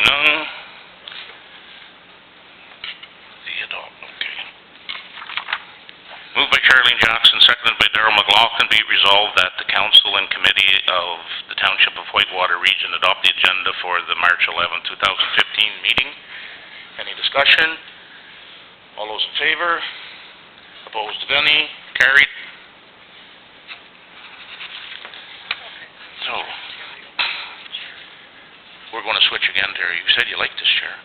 none. The adopt, okay. Moved by Charlene Jackson, seconded by Darrell McLaughlin, be it resolved that the Council and Committee of the Township of Whitewater Region adopt the agenda for the March 11, 2015 meeting. Any discussion? All those in favor? Opposed, if any? Carried. So, we're going to switch again, Terry. You said you liked this chair.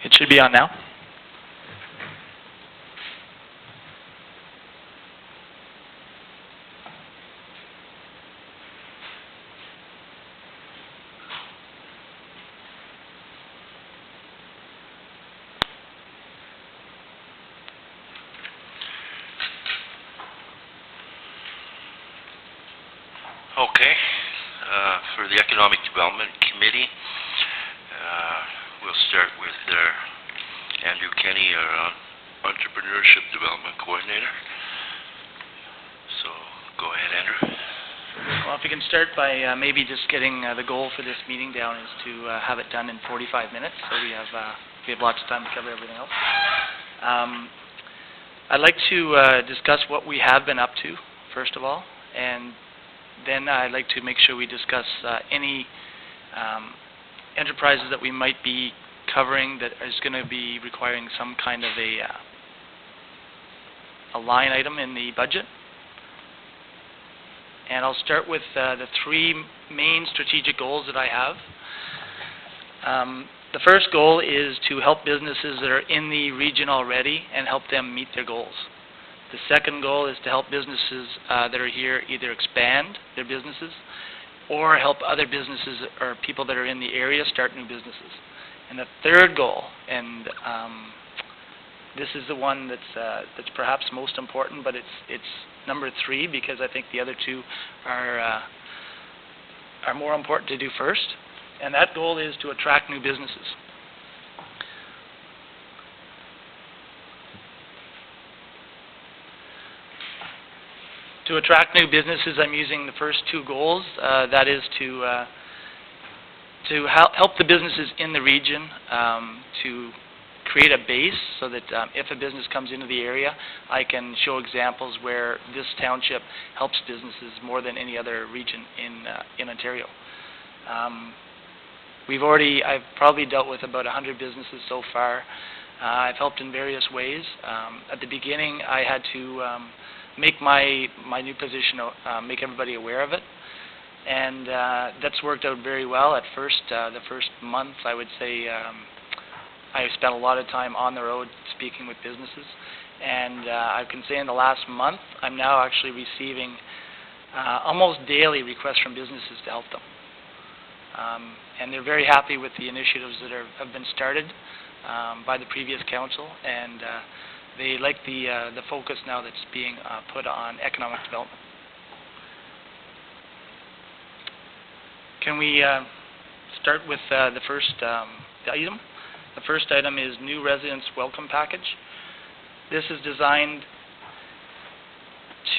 It should be on now. Okay. For the Economic Development Committee, we'll start with Andrew Kenny, our Entrepreneurship Development Coordinator. So, go ahead, Andrew. Well, if we can start by maybe just getting the goal for this meeting down is to have it done in 45 minutes, so we have lots of time to cover everything else. I'd like to discuss what we have been up to, first of all, and then I'd like to make sure we discuss any enterprises that we might be covering that is going to be requiring some kind of a line item in the budget. And I'll start with the three main strategic goals that I have. The first goal is to help businesses that are in the region already and help them meet their goals. The second goal is to help businesses that are here either expand their businesses or help other businesses or people that are in the area start new businesses. And the third goal, and this is the one that's perhaps most important, but it's number 3 because I think the other two are more important to do first. And that goal is to attract new businesses. To attract new businesses, I'm using the first two goals. That is to help the businesses in the region to create a base so that if a business comes into the area, I can show examples where this township helps businesses more than any other region in Ontario. I've probably dealt with about 100 businesses so far. I've helped in various ways. At the beginning, I had to make my new position, make everybody aware of it. And that's worked out very well. At first, the first month, I would say, I spent a lot of time on the road speaking with businesses. And I can say in the last month, I'm now actually receiving almost daily requests from businesses to help them. And they're very happy with the initiatives that have been started by the previous council. And they like the focus now that's being put on economic development. Can we start with the first item? The first item is New Residents Welcome Package. This is designed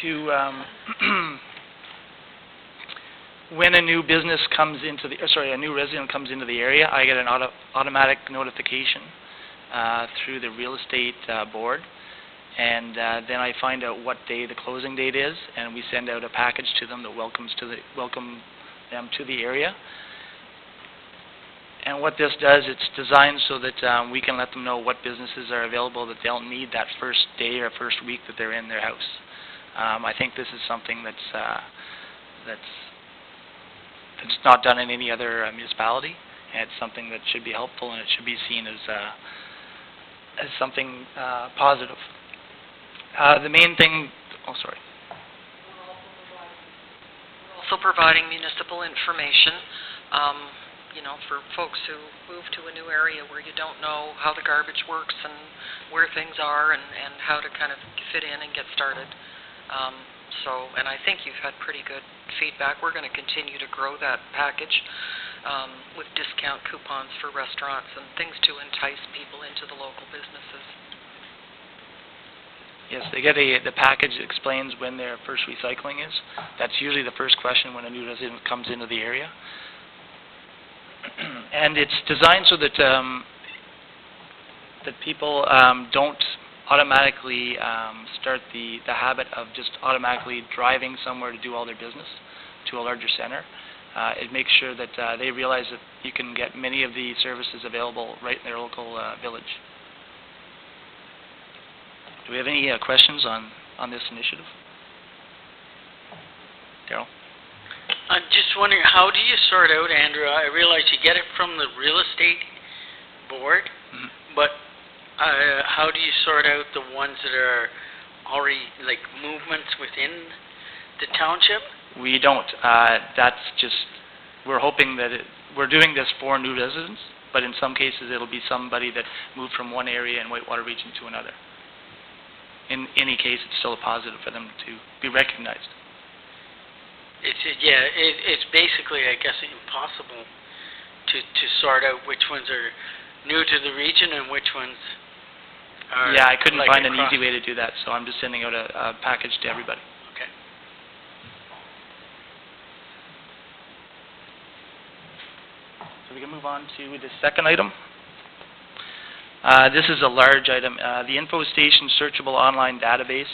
to, when a new business comes into the, a new resident comes into the area, I get an automatic notification through the real estate board, and then I find out what day the closing date is, and we send out a package to them that welcome them to the area. And what this does, it's designed so that we can let them know what businesses are available that they'll need that first day or first week that they're in their house. I think this is something that's not done in any other municipality, and it's something that should be helpful, and it should be seen as something positive. The main thing, We're also providing municipal information, for folks who move to a new area where you don't know how the garbage works and where things are and how to kind of fit in and get started. And I think you've had pretty good feedback. We're going to continue to grow that package. with discount coupons for restaurants and things to entice people into the local businesses. Yes, they get the package that explains when their first recycling is. That's usually the first question when a new resident comes into the area. And it's designed so that that people don't automatically start the habit of just automatically driving somewhere to do all their business to a larger center. It makes sure that they realize that you can get many of the services available right in their local village. Do we have any questions on this initiative? Daryl? I'm just wondering, how do you sort out, Andrew? I realize you get it from the real estate board, but how do you sort out the ones that are already like movements within the township? We don't. That's just, we're hoping that we're doing this for new residents, but in some cases it'll be somebody that moved from one area in Whitewater Region to another. In any case, it's still a positive for them to be recognized. It's basically, I guess, impossible to sort out which ones are new to the region and which ones are. Yeah, I couldn't like find an across. easy way to do that, so I'm just sending out a package to everybody. Okay. So we can move on to the second item. This is a large item. The InfoStation Searchable Online Database.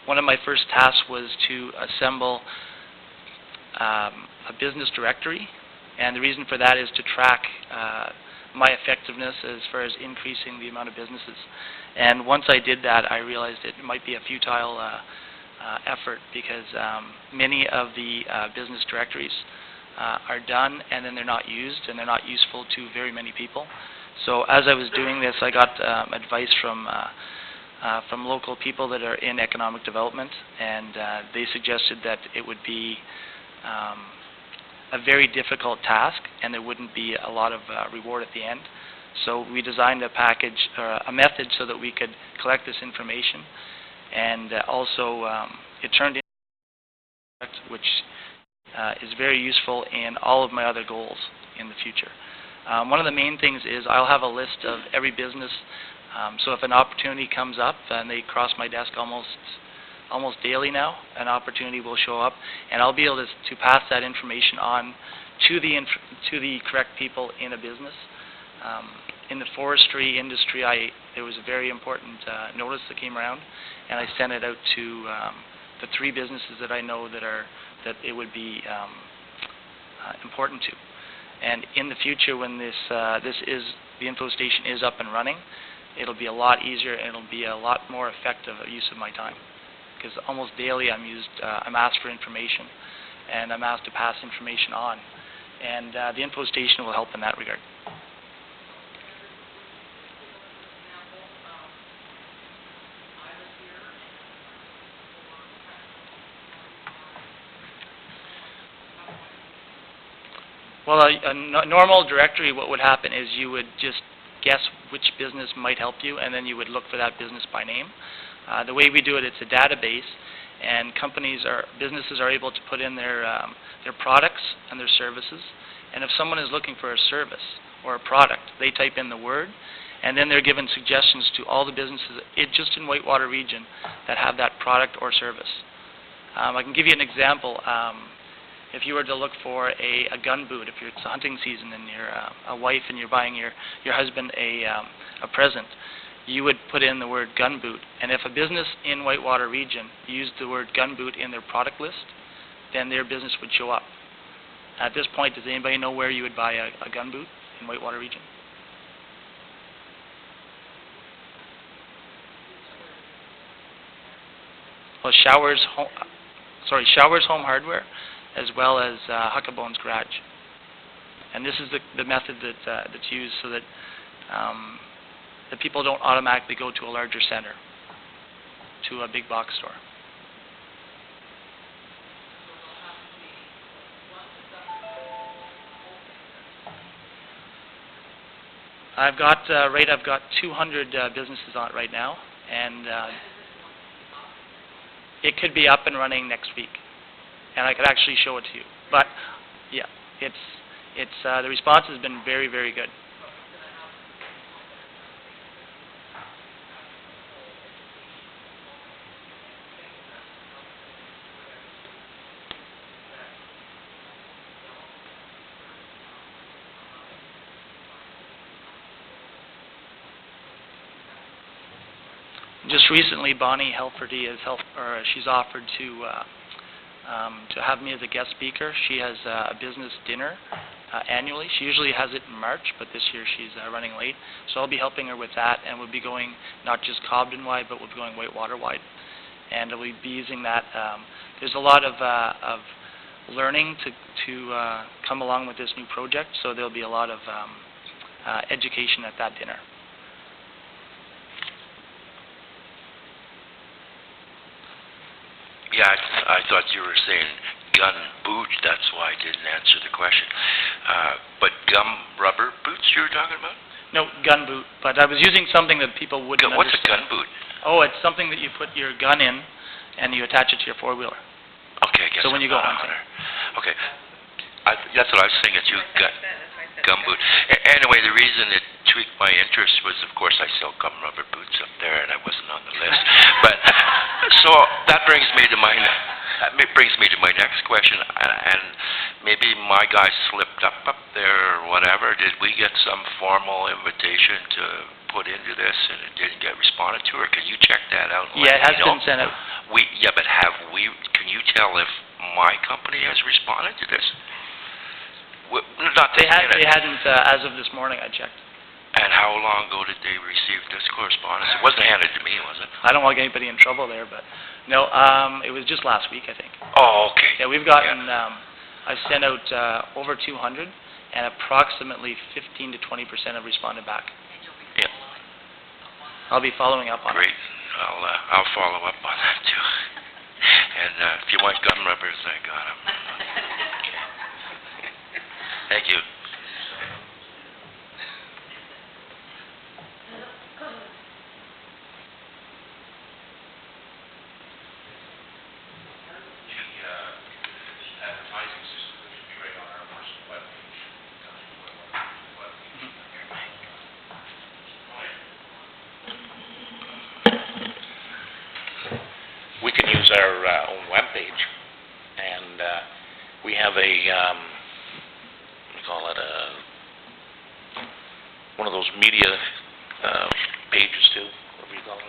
One of my first tasks was to assemble a business directory, and the reason for that is to track my effectiveness as far as increasing the amount of businesses. And once I did that, I realized it might be a futile effort because many of the business directories are done and then they're not used, and they're not useful to very many people. So as I was doing this, I got advice from local people that are in economic development, and they suggested that it would be a very difficult task and there wouldn't be a lot of reward at the end. So we designed a package, or a method, so that we could collect this information, and also it turned into a product which is very useful in all of my other goals in the future. One of the main things is I'll have a list of every business, so if an opportunity comes up, and they cross my desk almost daily now, an opportunity will show up, and I'll be able to pass that information on to the correct people in a business. In the forestry industry, there was a very important notice that came around, and I sent it out to the 3 businesses that I know that it would be important to. And in the future, when the InfoStation is up and running, it'll be a lot easier and it'll be a lot more effective use of my time. Because almost daily I'm asked for information, and I'm asked to pass information on. And the InfoStation will help in that regard. Well, a normal directory, what would happen is you would just guess which business might help you, and then you would look for that business by name. The way we do it, it's a database, and businesses are able to put in their products and their services. And if someone is looking for a service or a product, they type in the word, and then they're given suggestions to all the businesses just in Whitewater Region that have that product or service. I can give you an example. If you were to look for a gun boot, if it's a hunting season and you're a wife and you're buying your husband a present, you would put in the word gun boot. And if a business in Whitewater Region used the word gun boot in their product list, then their business would show up. At this point, does anybody know where you would buy a gun boot in Whitewater Region? Well, Showers Home Hardware, as well as Huckabone's Garage. And this is the method that's used so that the people don't automatically go to a larger center, to a big box store. I've got 200 businesses on it right now, and it could be up and running next week, and I could actually show it to you. But yeah, It's the response has been very, very good. Just recently, Bonnie Helferty she's offered to have me as a guest speaker. She has a business dinner annually. She usually has it in March, but this year she's running late. So I'll be helping her with that, and we'll be going not just Cobden-wide, but we'll be going Whitewater-wide. And we'll be using that. There's a lot of learning to come along with this new project, so there'll be a lot of education at that dinner. Yeah, I thought you were saying gun boot, that's why I didn't answer the question. But gum rubber boots you were talking about? No, gun boot, but I was using something that people wouldn't What's a understand. gun boot? Oh, it's something that you put your gun in, and you attach it to your four-wheeler. Okay, I guess So when you go hunting. Okay. That's what I was saying, gum boot. Anyway, the reason it tweaked my interest was, of course, I sell gum rubber boots up there, and I wasn't on the list. But so that brings me to my next question, and maybe my guy slipped up there or whatever. Did we get some formal invitation to put into this, and it didn't get responded to, or can you check that out? And Yeah, it let has me know? been sent out. But can you tell if my company has responded to this? Not They taking it. hadn't, as of this morning, I checked. And how long ago did they receive this correspondence? It wasn't handed to me, was it? I don't want to get anybody in trouble there, but no, it was just last week, I think. Oh, okay. Yeah, we've gotten, I've sent out over 200, and approximately 15 to 20% have responded back. Yeah. I'll be following up on it. Great. I'll follow up on that too. And if you want gum rubbers, I got them. Thank you. We can use our own webpage, and we have a, what do you call it, one of those media pages too, whatever you call it.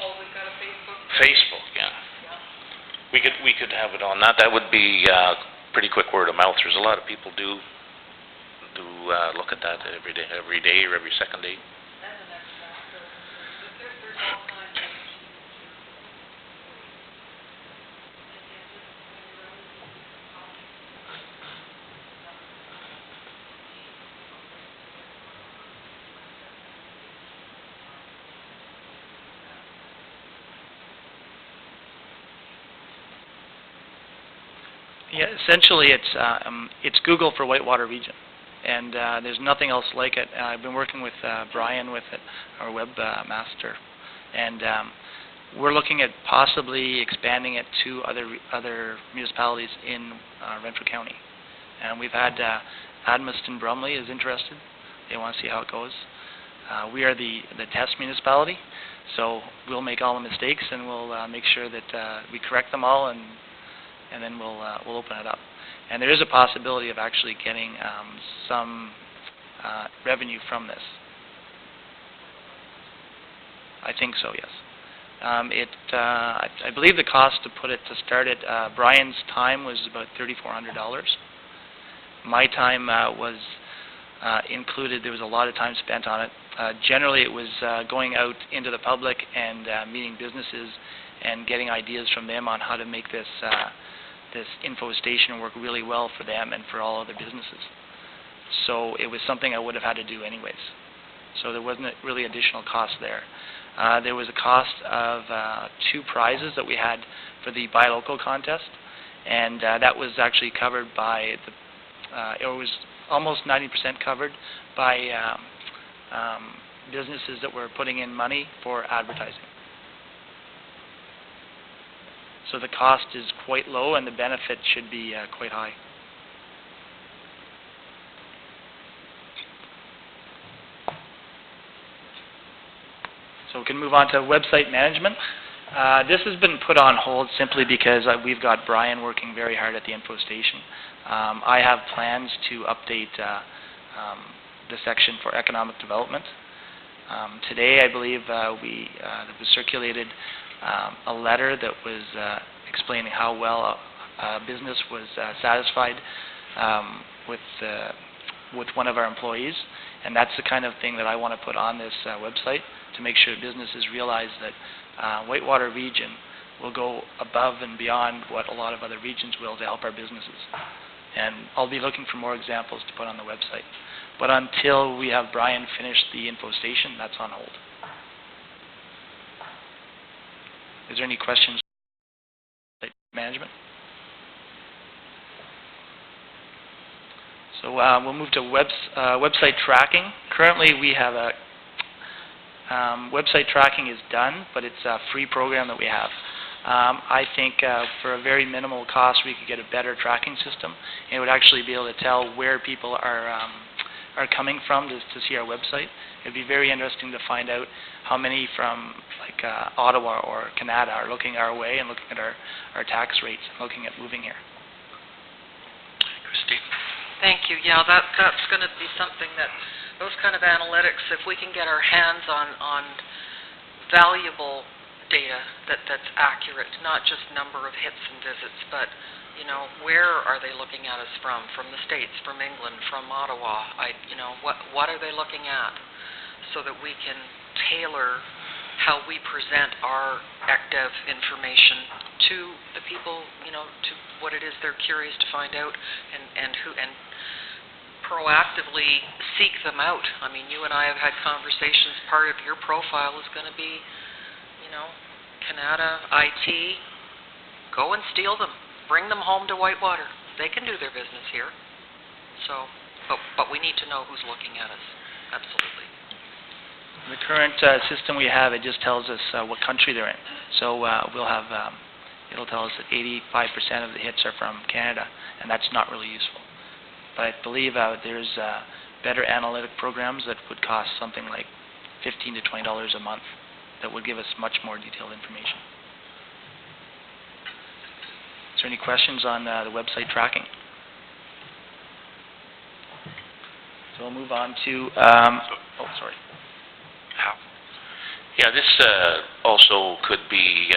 Oh, we've got a Facebook? Facebook, yeah. We could have it on that. That would be pretty quick word of mouth. There's a lot of people do look at that every day or every second day. That's an extra. There's all kinds of... Yeah, essentially it's Google for Whitewater Region, and there's nothing else like it. I've been working with Brian with it, our webmaster, and we're looking at possibly expanding it to other municipalities in Renfrew County. And we've had Admaston Brumley is interested. They want to see how it goes. We are the test municipality, so we'll make all the mistakes, and we'll make sure that we correct them all, and then we'll open it up. And there is a possibility of actually getting some revenue from this. I think so, yes. I believe the cost to start it, Brian's time was about $3,400. My time was included. There was a lot of time spent on it. Generally, it was going out into the public and meeting businesses and getting ideas from them on how to make this info station work really well for them and for all other businesses. So it was something I would have had to do anyways. So there wasn't really additional cost there. There was a cost of 2 prizes that we had for the Buy Local contest, and that was actually covered by it was almost 90% covered by businesses that were putting in money for advertising. So the cost is quite low, and the benefit should be quite high. So we can move on to website management. This has been put on hold simply because we've got Brian working very hard at the info station. I have plans to update the section for economic development. Today, I believe there was circulated a letter that was explaining how well business was satisfied with one of our employees, and that's the kind of thing that I want to put on this website to make sure businesses realize that Whitewater Region will go above and beyond what a lot of other regions will to help our businesses. And I'll be looking for more examples to put on the website. But until we have Brian finish the info station, that's on hold. Is there any questions on management? So we'll move to website tracking. Currently, we have a website tracking is done, but it's a free program that we have. I think for a very minimal cost, we could get a better tracking system. And it would actually be able to tell where people are coming from to see our website. It would be very interesting to find out how many from like Ottawa or Canada are looking our way and looking at our tax rates and looking at moving here. Christine? Thank you. Yeah, that's going to be something that, those kind of analytics, if we can get our hands on valuable data that's accurate, not just number of hits and visits, but where are they looking at us from the States, from England, from Ottawa? What are they looking at, so that we can tailor how we present our ECDEV information to the people, to what it is they're curious to find out, and proactively seek them out. I mean, you and I have had conversations. Part of your profile is going to be, Canada, IT. Go and steal them. Bring them home to Whitewater. They can do their business here. So, but we need to know who's looking at us. Absolutely. The current system we have, it just tells us what country they're in. So we'll have, it'll tell us that 85% of the hits are from Canada, and that's not really useful. But I believe there's better analytic programs that would cost something like $15 to $20 a month that would give us much more detailed information. Is there any questions on the website tracking? So we'll move on to, oh, sorry. Yeah, this also could be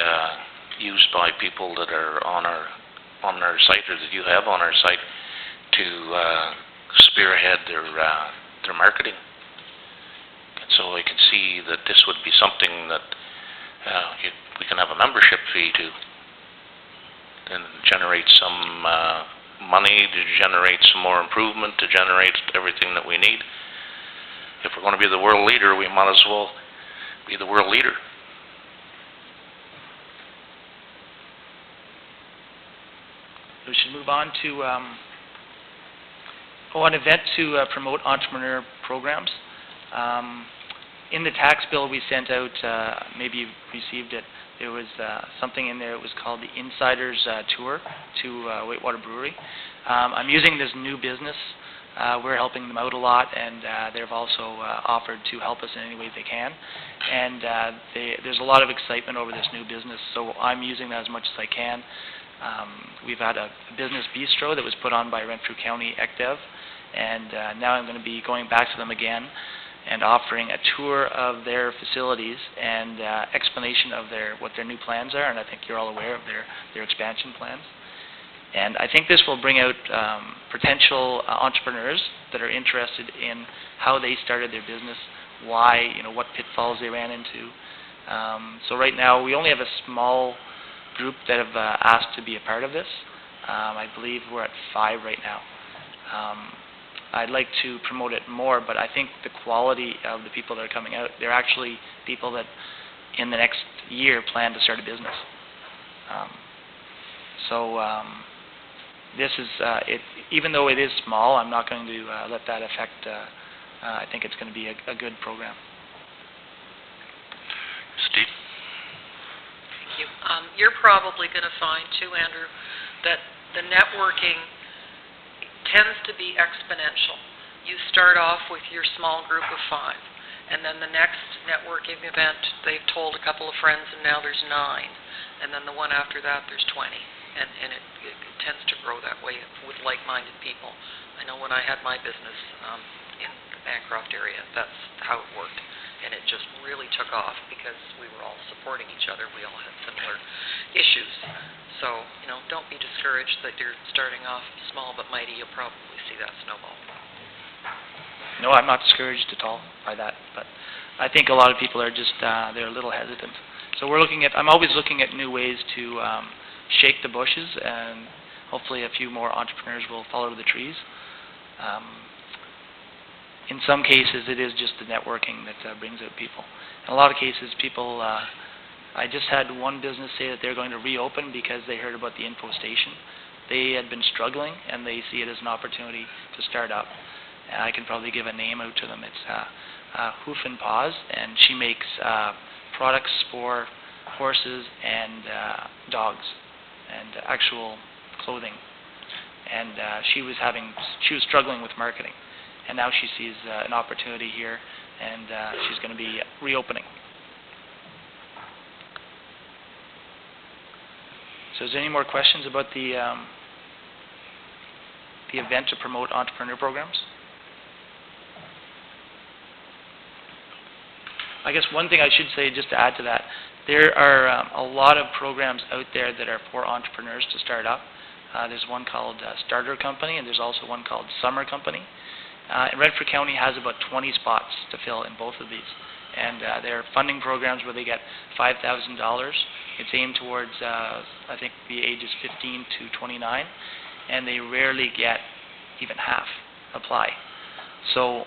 used by people that are on our site, or that you have on our site, to spearhead their marketing. And so I can see that this would be something that we can have a membership fee to, and generate some money, to generate some more improvement, to generate everything that we need. If we're going to be the world leader, we might as well be the world leader. We should move on to an event to promote entrepreneur programs. In the tax bill we sent out, maybe you've received it, there was something in there. It was called the Insiders Tour to Whitewater Brewery. I'm using this new business. We're helping them out a lot, and they've also offered to help us in any way they can. And there's a lot of excitement over this new business, so I'm using that as much as I can. We've had a business bistro that was put on by Renfrew County ECDEV, and now I'm going to be going back to them again and offering a tour of their facilities and explanation of what their new plans are, and I think you're all aware of their expansion plans. And I think this will bring out potential entrepreneurs that are interested in how they started their business, why, what pitfalls they ran into. So right now we only have a small group that have asked to be a part of this. I believe we're at 5 right now. I'd like to promote it more, but I think the quality of the people that are coming out, they're actually people that in the next year plan to start a business. This is, even though it is small, I'm not going to let that affect, I think it's going to be a good program. Steve? Thank you. You're probably going to find too, Andrew, that the networking tends to be exponential. You start off with your small group of 5, And then the next networking event, they've told a couple of friends, and now there's 9. And then the one after that, there's 20. And it tends to grow that way with like-minded people. I know when I had my business in the Bancroft area, that's how it worked. And it just really took off because we were all supporting each other. We all had similar issues. So, don't be discouraged that you're starting off small but mighty. You'll probably see that snowball. No, I'm not discouraged at all by that, but I think a lot of people are just, they're a little hesitant. So I'm always looking at new ways to shake the bushes, and hopefully a few more entrepreneurs will follow the trees. In some cases, it is just the networking that brings out people. In a lot of cases, people, I just had one business say that they're going to reopen because they heard about the info station. They had been struggling, and they see it as an opportunity to start up. And I can probably give a name out to them. It's Hoof and Paws, and she makes products for horses and dogs, and actual clothing. And she was struggling with marketing, and now she sees an opportunity here, and she's going to be reopening. So is there any more questions about the event to promote entrepreneur programs? I guess one thing I should say, just to add to that, there are a lot of programs out there that are for entrepreneurs to start up. There's one called Starter Company, and there's also one called Summer Company. And Renfrew County has about 20 spots to fill in both of these. And they're funding programs where they get $5,000. It's aimed towards, I think, the ages 15 to 29, and they rarely get even half apply. So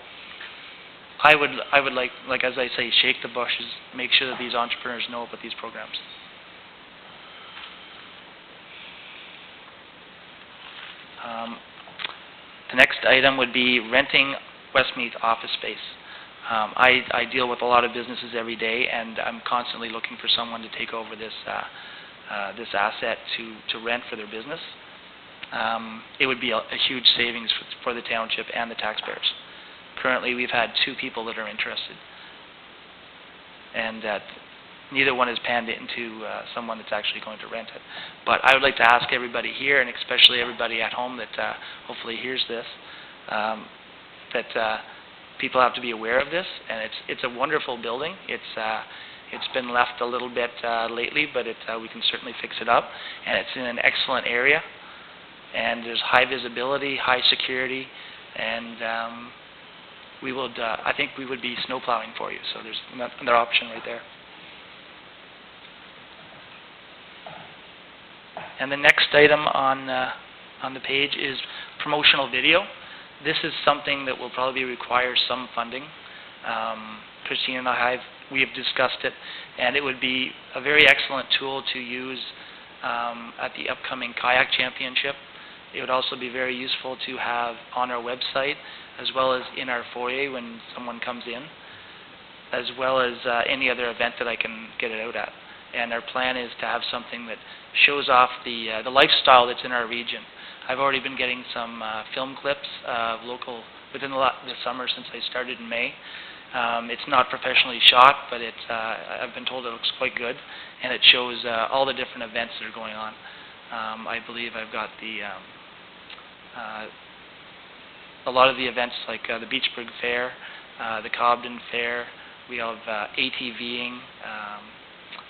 I would like as I say, shake the bushes, make sure that these entrepreneurs know about these programs. The next item would be renting Westmeath office space. I deal with a lot of businesses every day, and I'm constantly looking for someone to take over this asset to rent for their business. It would be a huge savings for the township and the taxpayers. Currently, we've had 2 people that are interested, and neither one has panned into someone that's actually going to rent it. But I would like to ask everybody here, and especially everybody at home that hopefully hears this, that people have to be aware of this, and it's a wonderful building. It's been left a little bit lately, but we can certainly fix it up, and it's in an excellent area, and there's high visibility, high security, and I think we would be snowplowing for you, so there's another option right there. And the next item on the page is promotional video. This is something that will probably require some funding. Christine and we have discussed it, and it would be a very excellent tool to use at the upcoming kayak championship. It would also be very useful to have on our website, as well as in our foyer when someone comes in, as well as any other event that I can get it out at. And our plan is to have something that shows off the lifestyle that's in our region. I've already been getting some film clips of local within the summer since I started in May. It's not professionally shot, but I've been told it looks quite good, and it shows all the different events that are going on. I believe I've got a lot of the events like the Beachburg Fair, the Cobden Fair. We have ATVing.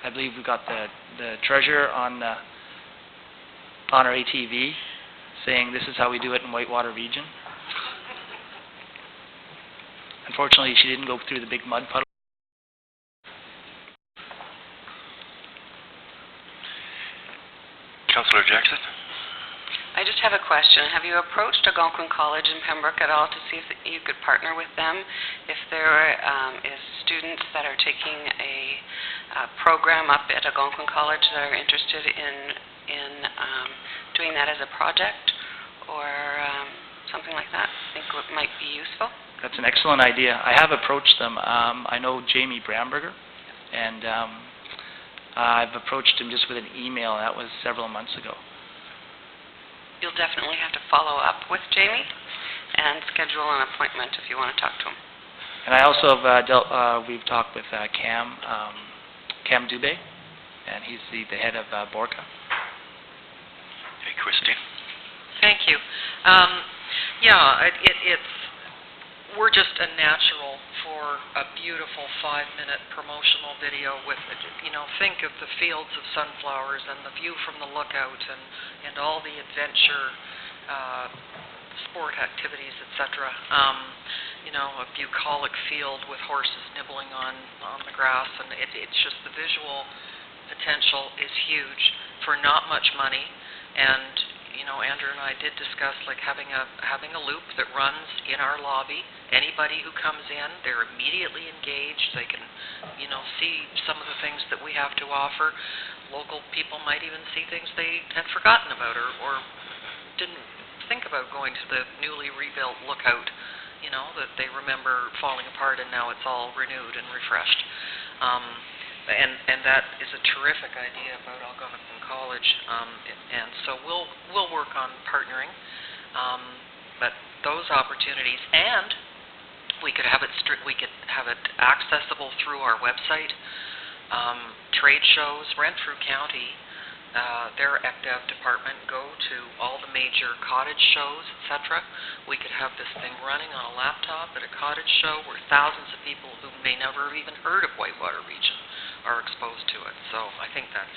I believe we've got the treasurer on our ATV saying this is how we do it in Whitewater Region. Unfortunately, she didn't go through the big mud puddle. Councillor Jackson? I just have a question. Have you approached Algonquin College in Pembroke at all to see if you could partner with them? If there is students that are taking a program up at Algonquin College that are interested in doing that as a project or something like that, I think it might be useful. That's an excellent idea. I have approached them. I know Jamie Bramberger, and I've approached him just with an email. That was several months ago. You'll definitely have to follow up with Jamie and schedule an appointment if you want to talk to him. And I also have we've talked with Cam Dubé, and he's the head of Borca. Hey, Christine? Thank you. We're just a natural for a beautiful 5-minute promotional video with, think of the fields of sunflowers and the view from the lookout and all the adventure sport activities, etc. A bucolic field with horses nibbling on the grass, and it's just the visual potential is huge for not much money. And Andrew and I did discuss having a loop that runs in our lobby. Anybody who comes in, they're immediately engaged. They can, see some of the things that we have to offer. Local people might even see things they had forgotten about or didn't think about going to the newly rebuilt lookout, that they remember falling apart and now it's all renewed and refreshed. And that is a terrific idea about Algonquin College, and so we'll work on partnering. But those opportunities, and we could have it accessible through our website. Trade shows, Renfrew County, their ECDEV department go to all the major cottage shows, etc. We could have this thing running on a laptop at a cottage show where thousands of people who may never have even heard of Whitewater Region are exposed to it. So I think that's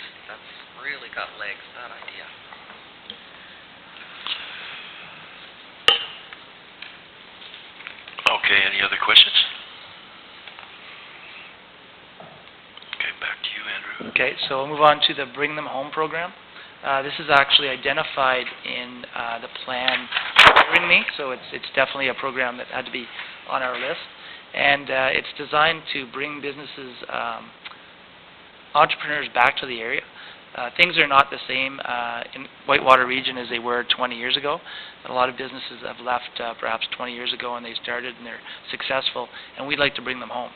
really got legs, that idea. Okay, any other questions? Okay, back to you, Andrew. Okay, so we'll move on to the Bring Them Home program. This is actually identified in the plan Bring Me, so it's definitely a program that had to be on our list. And it's designed to bring businesses, entrepreneurs back to the area. Things are not the same in Whitewater Region as they were 20 years ago. A lot of businesses have left perhaps 20 years ago and they started and they're successful, and we'd like to bring them home.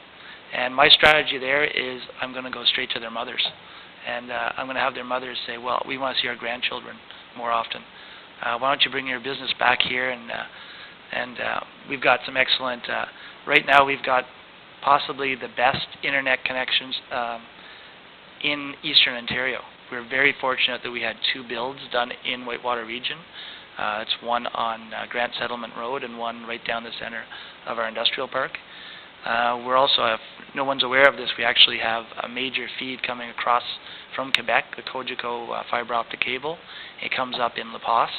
And my strategy there is I'm going to go straight to their mothers. And I'm going to have their mothers say, well, we want to see our grandchildren more often. Why don't you bring your business back here? And we've got some excellent, right now we've got possibly the best internet connections in Eastern Ontario. We're very fortunate that we had 2 builds done in Whitewater Region. It's one on Grant Settlement Road and one right down the center of our industrial park. We're also, if no one's aware of this, we actually have a major feed coming across from Quebec, the Cogeco fiber optic cable. It comes up in La Paz.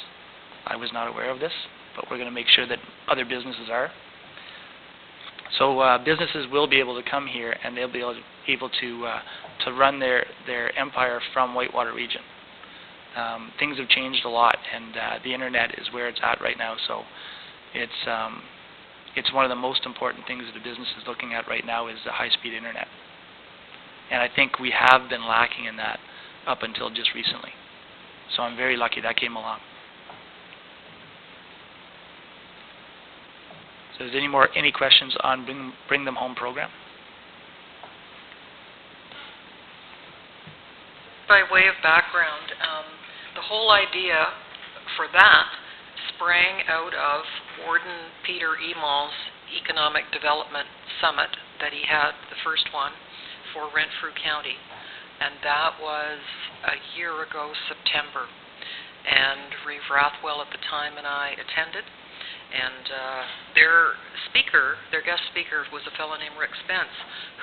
I was not aware of this, but we're going to make sure that other businesses are. So businesses will be able to come here and they'll be able to run their empire from Whitewater Region. Things have changed a lot, and the internet is where it's at right now. So it's one of the most important things that a business is looking at right now is the high-speed internet. And I think we have been lacking in that up until just recently. So I'm very lucky that came along. So is there any questions on Bring Them Home program? By way of background, the whole idea for that sprang out of Warden Peter Emall's Economic Development Summit that he had, the first one, for Renfrew County. And that was a year ago, September. And Reeve Rathwell at the time and I attended. And their guest speaker was a fellow named Rick Spence,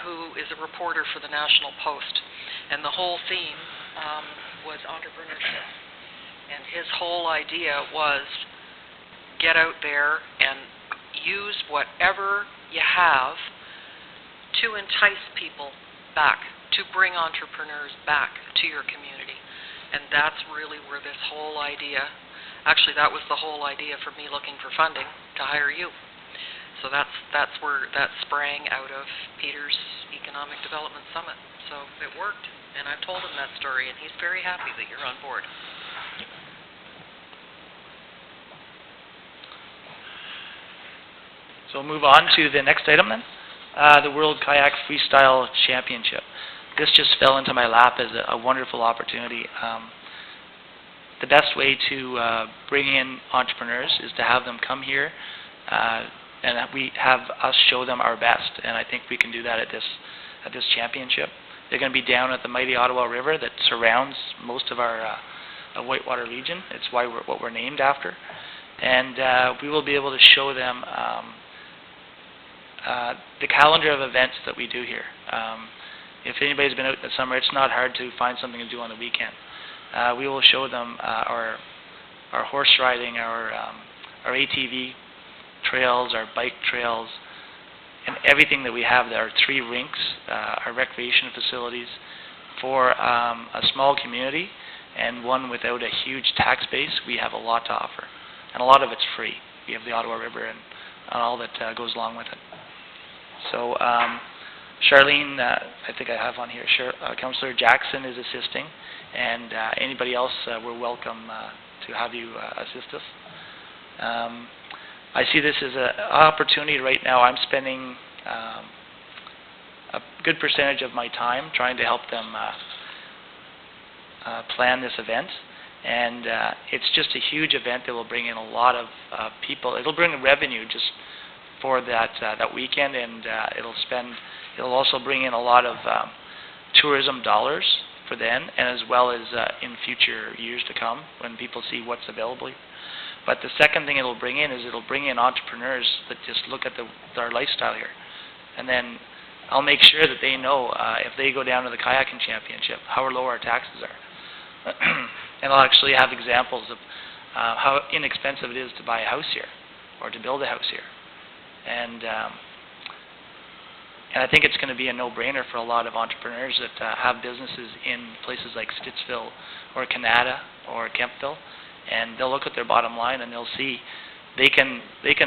who is a reporter for the National Post. And the whole theme was entrepreneurship. And his whole idea was get out there and use whatever you have to entice people back, to bring entrepreneurs back to your community. And that's really where this whole idea, actually that was the whole idea for me looking for funding to hire you. So that's where that sprang out of Peter's Economic Development Summit. So it worked, and I've told him that story, and he's very happy that you're on board. So we'll move on to the next item then, the World Kayak Freestyle Championship. This just fell into my lap as a wonderful opportunity. The best way to bring in entrepreneurs is to have them come here, and that we have us show them our best. And I think we can do that at this championship. They're going to be down at the mighty Ottawa River that surrounds most of our Whitewater region. It's what we're named after. And we will be able to show them the calendar of events that we do here. If anybody's been out in the summer, it's not hard to find something to do on the weekend. We will show them our horse riding, our ATV trails, our bike trails, and everything that we have there. Our 3 rinks, our recreation facilities for a small community and one without a huge tax base. We have a lot to offer, and a lot of it's free. We have the Ottawa River and all that goes along with it. So Charlene, I think I have on here, Councillor Jackson is assisting, and anybody else, we're welcome to have you assist us. I see this as an opportunity right now. I'm spending a good percentage of my time trying to help them plan this event, and it's just a huge event that will bring in a lot of people. It'll bring revenue just for that weekend, and it'll also bring in a lot of tourism dollars for then, and as well as in future years to come when people see what's available. But the second thing it'll bring in is it'll bring in entrepreneurs that just look at our lifestyle here. And then I'll make sure that they know if they go down to the kayaking championship, how low our taxes are. And I'll actually have examples of how inexpensive it is to buy a house here or to build a house here. And I think it's going to be a no-brainer for a lot of entrepreneurs that have businesses in places like Stittsville or Canada or Kemptville, and they'll look at their bottom line and they'll see they can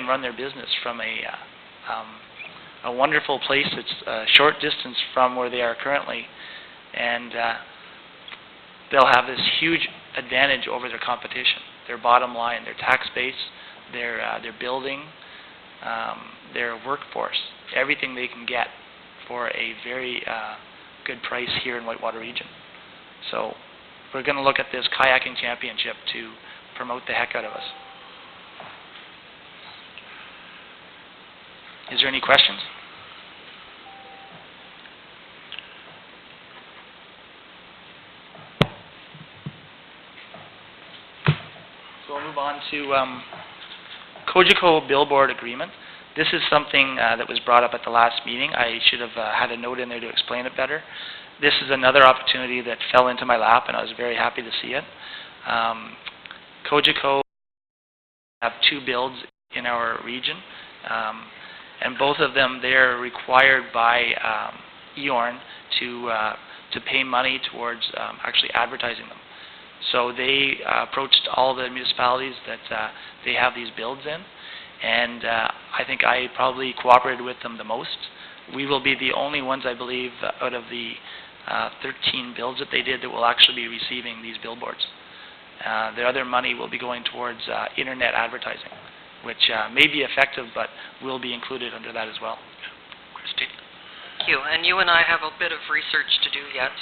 run their business from a wonderful place that's a short distance from where they are currently, and they'll have this huge advantage over their competition. Their bottom line, their tax base, their building, their workforce, everything they can get for a very good price here in Whitewater region. So we're going to look at this kayaking championship to promote the heck out of us. Is there any questions? So we'll move on to Cogeco billboard agreement. This is something that was brought up at the last meeting. I should have had a note in there to explain it better. This is another opportunity that fell into my lap, and I was very happy to see it. Cogeco have 2 builds in our region, and both of them, they're required by EORN to pay money towards actually advertising them. So they approached all the municipalities that they have these builds in, and I think I probably cooperated with them the most. We will be the only ones, I believe, out of the 13 builds that they did that will actually be receiving these billboards. The other money will be going towards internet advertising, which may be effective, but will be included under that as well. Christine? Thank you. And you and I have a bit of research to do yet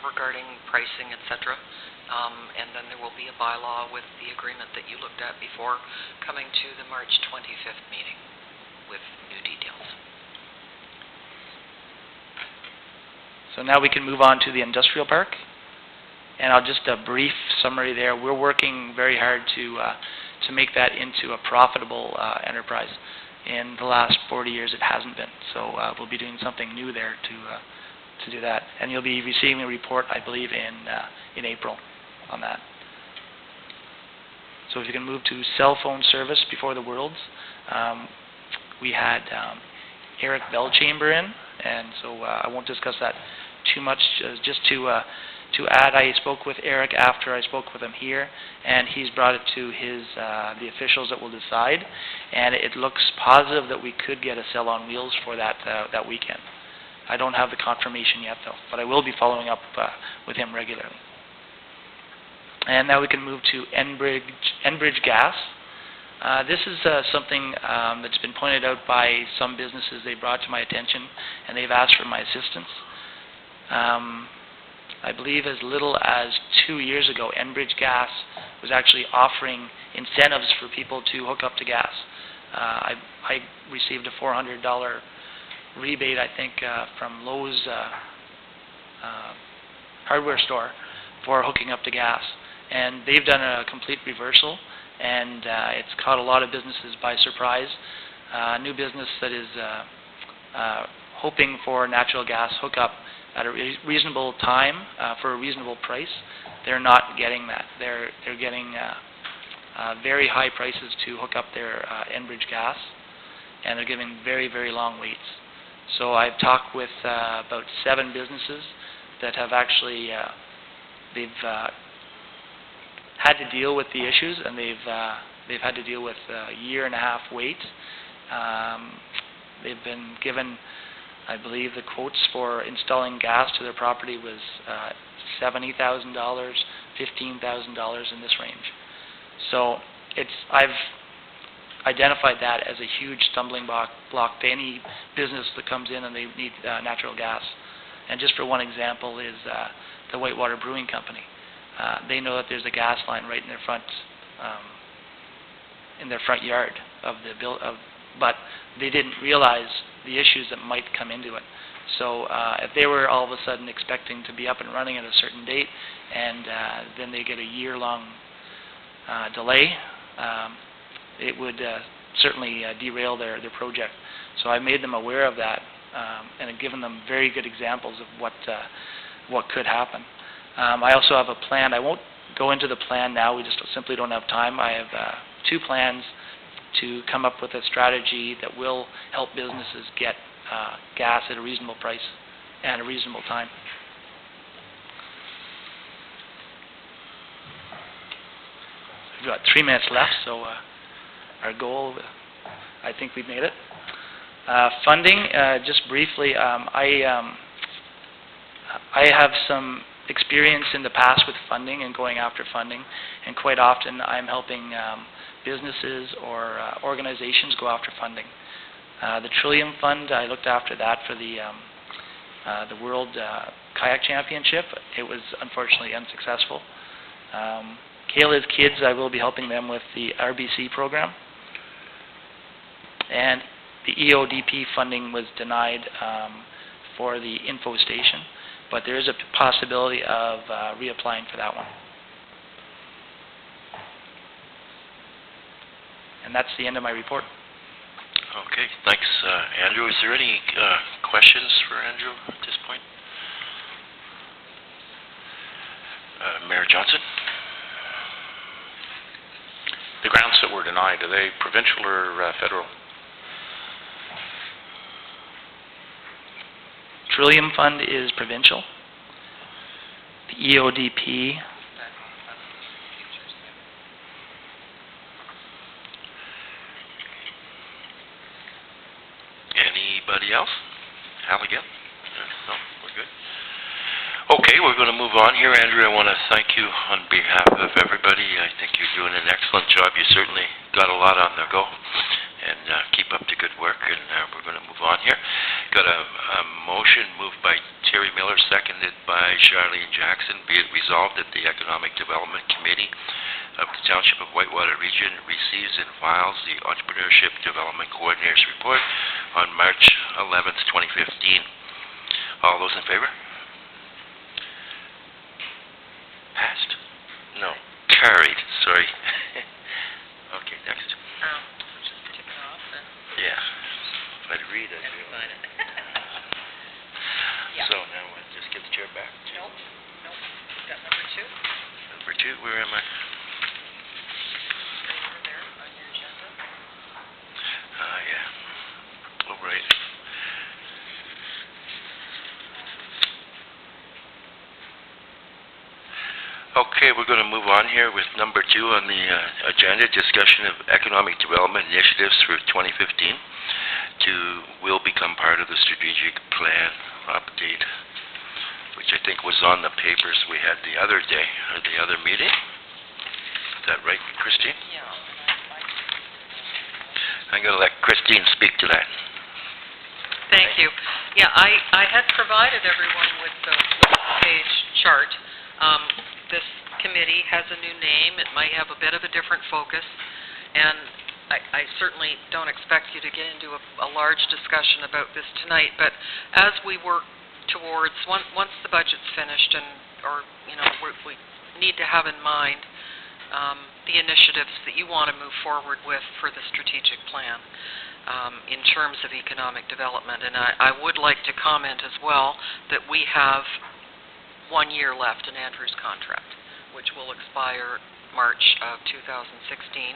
regarding pricing, etc. And then there will be a bylaw with the agreement that you looked at before coming to the March 25th meeting with new details. So now we can move on to the industrial park. And I'll just a brief summary there. We're working very hard to make that into a profitable enterprise. In the last 40 years, it hasn't been. So we'll be doing something new there to do that. And you'll be receiving a report, I believe, in April on that. So if you can move to cell phone service before the Worlds, we had Eric Belchamber in, and so I won't discuss that too much. Just to add, I spoke with Eric after I spoke with him here, and he's brought it to the officials that will decide, and it looks positive that we could get a cell on wheels for that weekend. I don't have the confirmation yet, though, but I will be following up with him regularly. And now we can move to Enbridge Gas. This is something that's been pointed out by some businesses they brought to my attention, and they've asked for my assistance. I believe as little as 2 years ago, Enbridge Gas was actually offering incentives for people to hook up to gas. I received a $400 rebate, I think, from Lowe's hardware store for hooking up to gas. And they've done a complete reversal, and it's caught a lot of businesses by surprise. New business that is hoping for natural gas hookup at a reasonable time for a reasonable price, they're not getting that. They're getting very high prices to hook up their Enbridge gas, and they're giving very, very long waits. So I've talked with about 7 businesses that have actually they've had to deal with the issues, and they've had to deal with a 1.5 year wait. They've been given, I believe, the quotes for installing gas to their property was $70,000, $15,000 in this range. So I've identified that as a huge stumbling block to any business that comes in and they need natural gas. And just for one example is the Whitewater Brewing Company. They know that there's a gas line right in their front yard of the but they didn't realize the issues that might come into it. So if they were all of a sudden expecting to be up and running at a certain date, and then they get a year-long delay, it would certainly derail their project. So I made them aware of that, and have given them very good examples of what could happen. I also have a plan. I won't go into the plan now. We just simply don't have time. I have 2 plans to come up with a strategy that will help businesses get gas at a reasonable price and a reasonable time. We've got 3 minutes left, so our goal, I think we've made it. Funding, just briefly, I have some experience in the past with funding and going after funding, and quite often I'm helping businesses or organizations go after funding. The Trillium Fund, I looked after that for the World Kayak Championship. It was unfortunately unsuccessful. Kayla's Kids, I will be helping them with the RBC program. And the EODP funding was denied for the info station, but there is a possibility of reapplying for that one. And that's the end of my report. Okay, thanks, Andrew. Is there any questions for Andrew at this point? Mayor Johnson? The grants that were denied, are they provincial or federal? Trillium Fund is provincial. The EODP, anybody else? Hal again? No, we're good. Okay, we're going to move on here. Andrew, I want to thank you on behalf of everybody. I think you're doing an excellent job. You certainly got a lot on the go. And keep up the good work, and we're going to move on here. Got a motion moved by Terry Miller, seconded by Charlene Jackson. Be it resolved that the Economic Development Committee of the Township of Whitewater Region receives and files the Entrepreneurship Development Coordinator's Report on March 11th, 2015. All those in favor? Passed? No. Carried. Sorry. Okay, next. Yeah. If I'd read it. Yeah. So now what, just give the chair back? Nope. We've got number 2. Number 2, where am I? Over there on your agenda. Yeah. Oh, right. Okay, we're going to move on here with number 2 on the agenda, discussion of economic development initiatives for 2015 will become part of the strategic plan update, which I think was on the papers we had the other day, or the other meeting. Is that right, Christine? Yeah. I'm going to let Christine speak to that. Thank you. Yeah, I had provided everyone with the page chart. This committee has a new name. It might have a bit of a different focus. And I certainly don't expect you to get into a large discussion about this tonight, but as we work towards, once the budget's finished or we need to have in mind the initiatives that you want to move forward with for the strategic plan in terms of economic development. And I would like to comment as well that we have 1 year left in Andrew's contract, which will expire March of 2016,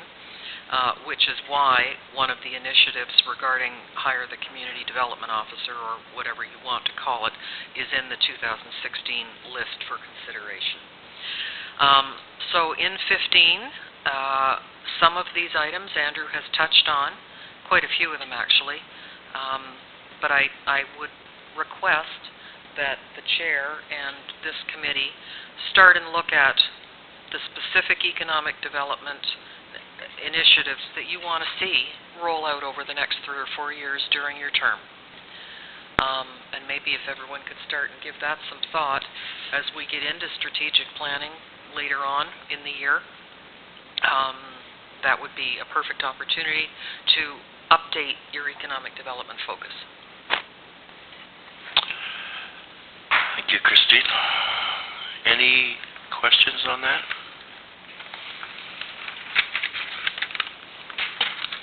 which is why one of the initiatives regarding hire the community development officer, or whatever you want to call it, is in the 2016 list for consideration. So in 15, some of these items Andrew has touched on, quite a few of them actually, but I would request that the chair and this committee start and look at the specific economic development initiatives that you want to see roll out over the next 3 or 4 years during your term. And maybe if everyone could start and give that some thought as we get into strategic planning later on in the year, that would be a perfect opportunity to update your economic development focus. Thank you, Christine. Any questions on that?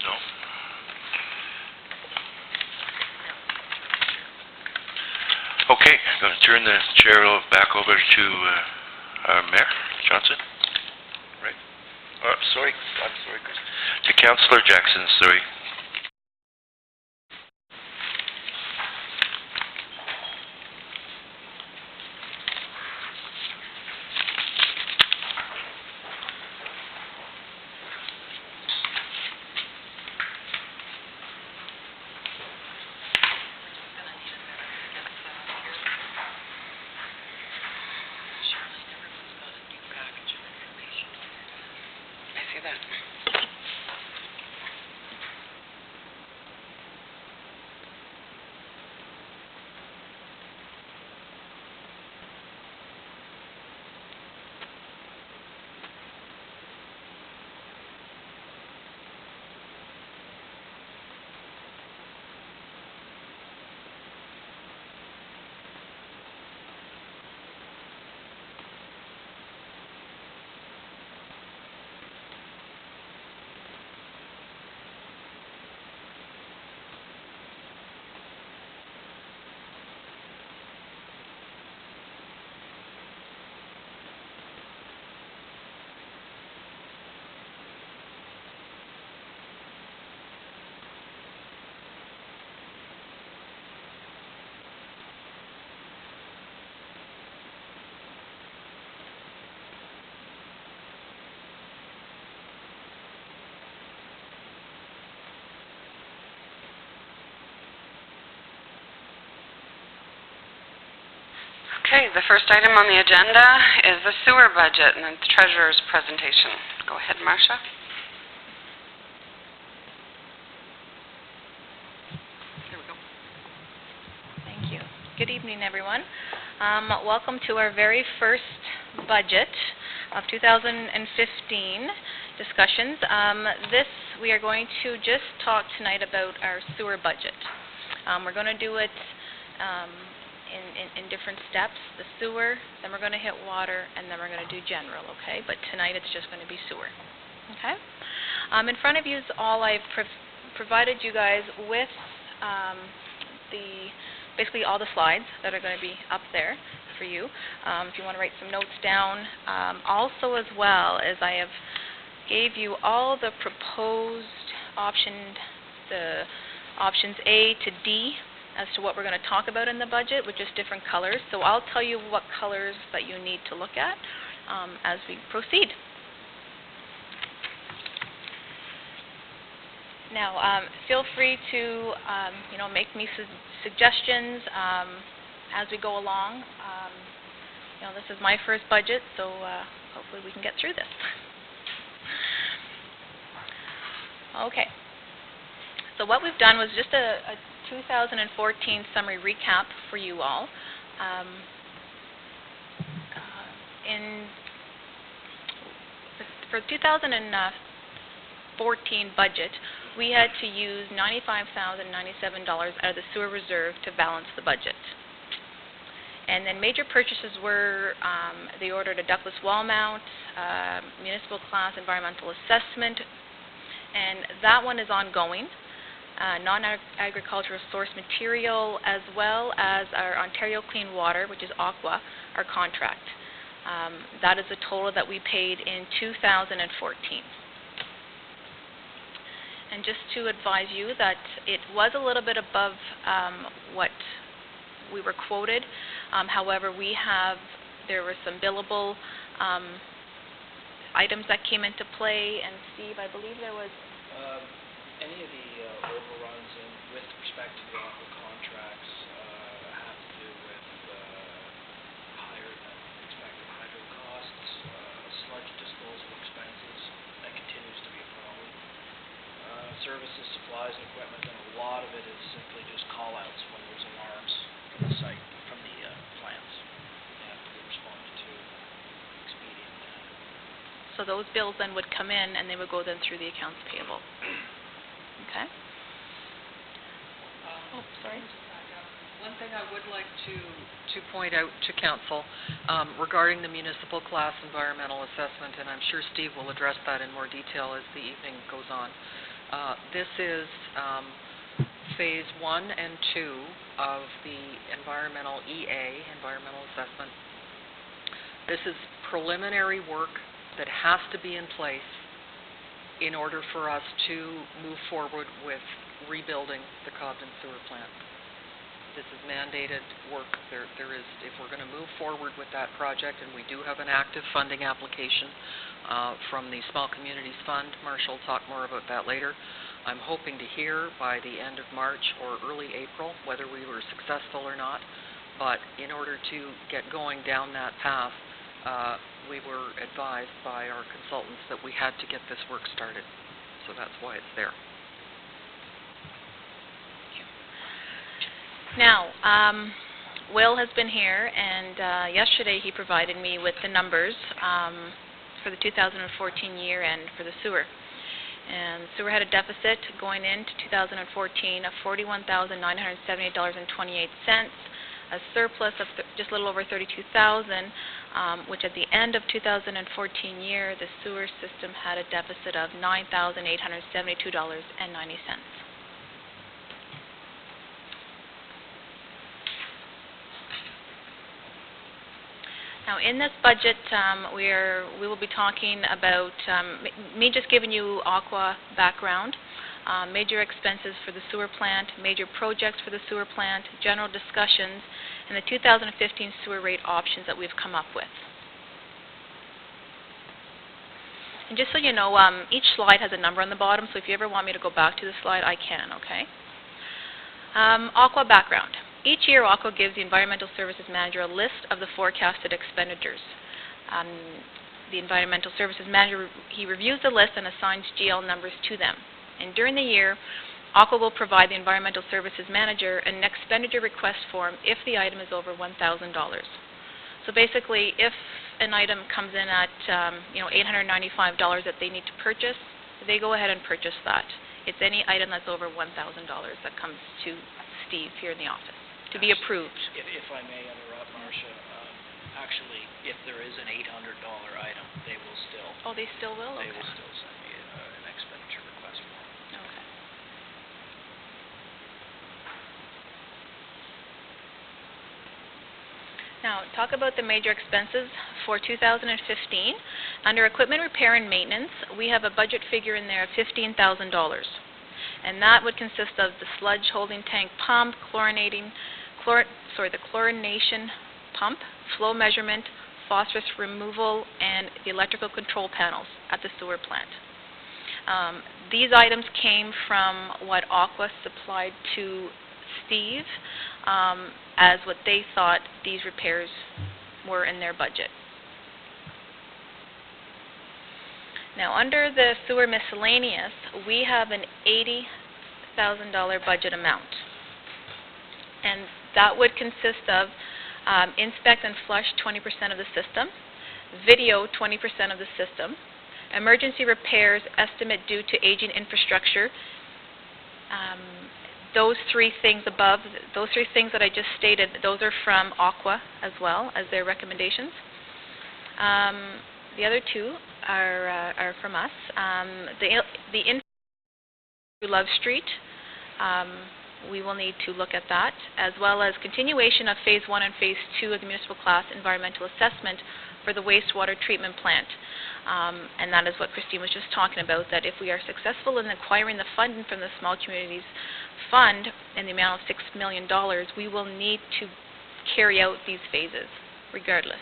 No? Okay, I'm going to turn the chair back over to our Mayor Johnson. Right? I'm sorry, Chris. To Councillor Jackson, sorry. Okay, the first item on the agenda is the sewer budget and the treasurer's presentation. Go ahead, Marcia. Here we go. Thank you. Good evening, everyone. Welcome to our very first budget of 2015 discussions. We are going to just talk tonight about our sewer budget. We're going to do it in different steps, the sewer, then we're going to hit water, and then we're going to do general, okay? But tonight it's just going to be sewer, okay? In front of you is all I've provided you guys with basically all the slides that are going to be up there for you. If you want to write some notes down. Also as well as I have gave you all the proposed options A to D as to what we're going to talk about in the budget with just different colors. So I'll tell you what colors that you need to look at as we proceed. Now, feel free to make me suggestions as we go along. This is my first budget, so hopefully we can get through this. Okay. So what we've done was just a 2014 summary recap for you all. For 2014, budget, we had to use $95,097 out of the sewer reserve to balance the budget. And then major purchases were, they ordered a ductless wall mount, municipal class environmental assessment, and that one is ongoing. Non-agricultural source material, as well as our Ontario Clean Water, which is Aqua, our contract. That is the total that we paid in 2014. And just to advise you that it was a little bit above what we were quoted. However, there were some billable items that came into play, and Steve, I believe there was... Any of the overruns with respect to the Aqua contracts have to do with higher than expected hydro costs, sludge disposal expenses. That continues to be a problem. Services, supplies, and equipment, and a lot of it is simply just call-outs when there's alarms from the site, from the plants. They have to be responded to in an expedient manner. So those bills then would come in, and they would go then through the accounts payable. Okay. Oh, sorry. One thing I would like to point out to council regarding the municipal class environmental assessment, and I'm sure Steve will address that in more detail as the evening goes on. This is phase 1 and 2 of the environmental EA, environmental assessment. This is preliminary work that has to be in place in order for us to move forward with rebuilding the Cobden sewer plant. This is mandated work. There is, if we're going to move forward with that project, and we do have an active funding application from the Small Communities Fund. Marshall will talk more about that later. I'm hoping to hear by the end of March or early April whether we were successful or not. But in order to get going down that path, we were advised by our consultants that we had to get this work started. So that's why it's there. Now, Will has been here, and yesterday he provided me with the numbers for the 2014 year end for the sewer. And sewer had a deficit going into 2014 of $41,978.28, a surplus of just a little over $32,000, which at the end of 2014 year, the sewer system had a deficit of $9,872.90. Now, in this budget, we will be talking about me just giving you Aqua background, major expenses for the sewer plant, major projects for the sewer plant, general discussions, and the 2015 sewer rate options that we've come up with. And just so you know, each slide has a number on the bottom, so if you ever want me to go back to the slide, I can, okay? Aqua background. Each year, Aqua gives the Environmental Services Manager a list of the forecasted expenditures. The Environmental Services Manager, he reviews the list and assigns GL numbers to them. And during the year, Aqua will provide the Environmental Services Manager an expenditure request form if the item is over $1,000. So basically, if an item comes in at $895 that they need to purchase, they go ahead and purchase that. It's any item that's over $1,000 that comes to Steve here in the office to be approved. If I may interrupt, Marcia, actually, if there is an $800 item, they will still... Oh, they still will? They Okay. will still send me an expenditure request form. Okay. Now, talk about the major expenses for 2015. Under equipment repair and maintenance, we have a budget figure in there of $15,000. And that would consist of the sludge holding tank pump, the chlorination pump, flow measurement, phosphorus removal, and the electrical control panels at the sewer plant. These items came from what Aqua supplied to Steve as what they thought these repairs were in their budget. Now, under the sewer miscellaneous, we have an $80,000 budget amount. And that would consist of inspect and flush 20% of the system, video 20% of the system, Emergency repairs estimate due to aging infrastructure. Those three things above, those three things that I just stated, those are from Aqua as well as their recommendations. The other two are from us. The Love Street, we will need to look at that, as well as continuation of Phase 1 and Phase 2 of the municipal class environmental assessment for the wastewater treatment plant. And that is what Christine was just talking about, that if we are successful in acquiring the funding from the Small Communities Fund in the amount of $6 million, we will need to carry out these phases regardless.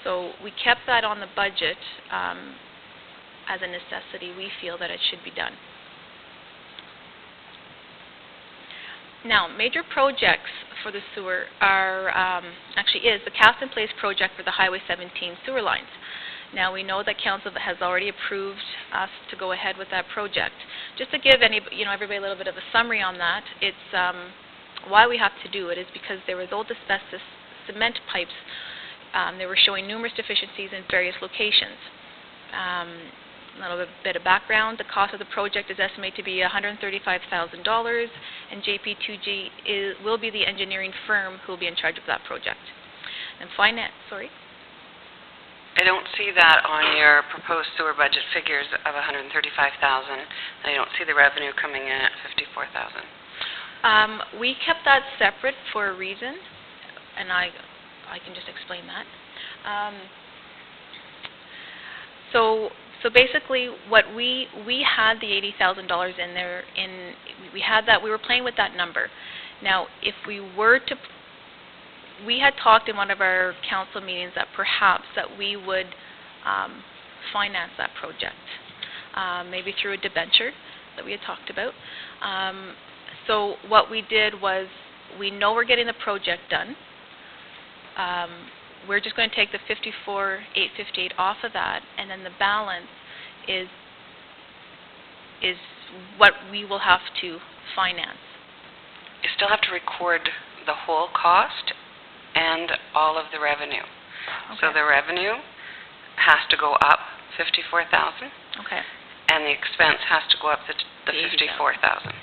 So we kept that on the budget as a necessity. We feel that it should be done. Now, major projects for the sewer are, actually is the Cast in Place project for the Highway 17 sewer lines. Now, we know that Council has already approved us to go ahead with that project. Just to give everybody a little bit of a summary on that, it's why we have to do it is because there was old asbestos cement pipes. They were showing numerous deficiencies in various locations. A little bit of background, the cost of the project is estimated to be $135,000, and JP2G will be the engineering firm who will be in charge of that project. And finance, I don't see that on your proposed sewer budget figures of $135,000. I don't see the revenue coming in at $54,000. We kept that separate for a reason, and I can just explain that. So basically, what we had the $80,000 in there. We had that. We were playing with that number. Now, if we were to, we had talked in one of our council meetings that perhaps that we would finance that project, maybe through a debenture that we had talked about. So what we did was, we know we're getting the project done. We're just going to take the $54,858 off of that, and then the balance is what we will have to finance. You still have to record the whole cost and all of the revenue. Okay. So the revenue has to go up $54,000, Okay. and the expense has to go up the $54,000 Okay.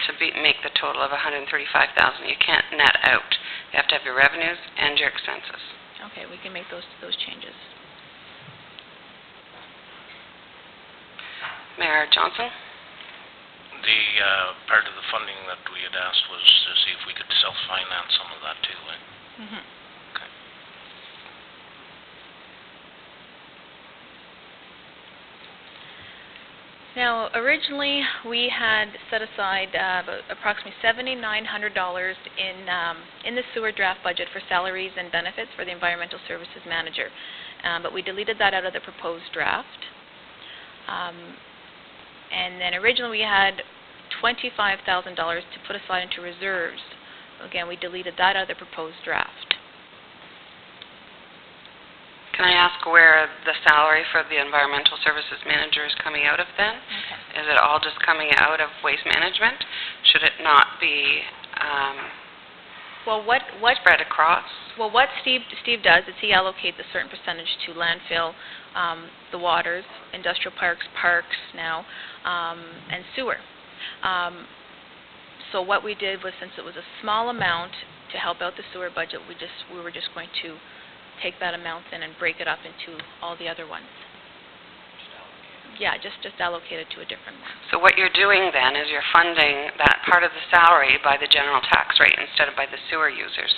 to make the total of $135,000. You can't net out. You have to have your revenues and your expenses. Okay, we can make those changes. Mayor Johnson? The part of the funding that we had asked was to see if we could self-finance some of that too, eh? Mm-hmm. Okay. Now, originally, we had set aside approximately $7,900 in the sewer draft budget for salaries and benefits for the environmental services manager, but we deleted that out of the proposed draft. And then originally we had $25,000 to put aside into reserves. Again, we deleted that out of the proposed draft. Can I ask where the salary for the environmental services manager is coming out of then? Okay. Is it all just coming out of waste management? Should it not be Well, what spread across? Well, what Steve does is he allocates a certain percentage to landfill, the waters, industrial parks now, and sewer. So what we did was, since it was a small amount to help out the sewer budget, we were just going to take that amount then and break it up into all the other ones. Yeah, just allocate it to a different one. So what you're doing then is you're funding that part of the salary by the general tax rate instead of by the sewer users.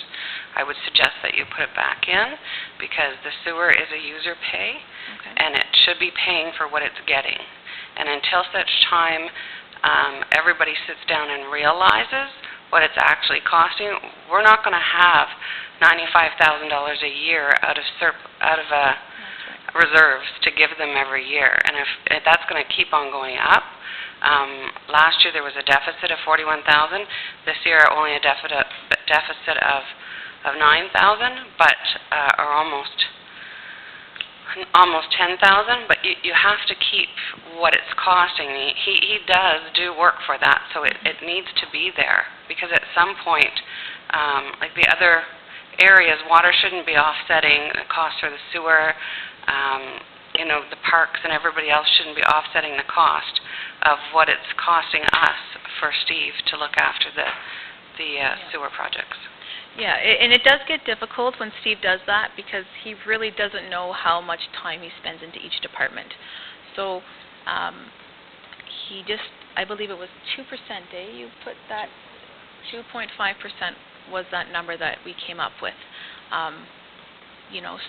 I would suggest that you put it back in, because the sewer is a user pay, Okay. and it should be paying for what it's getting. And until such time everybody sits down and realizes what it's actually costing, we're not going to have $95,000 a year out of reserves to give them every year. And if that's going to keep on going up, last year there was a deficit of $41,000. This year only a deficit of $9,000, but or almost $10,000. But you have to keep what it's costing. He does do work for that, so it needs to be there, because at some point, like the other areas, water shouldn't be offsetting the cost for the sewer. the parks and everybody else shouldn't be offsetting the cost of what it's costing us for Steve to look after the sewer projects. Yeah, and it does get difficult when Steve does that because he really doesn't know how much time he spends into each department. So he just, I believe it was 2%, you put that, 2.5% was that number that we came up with.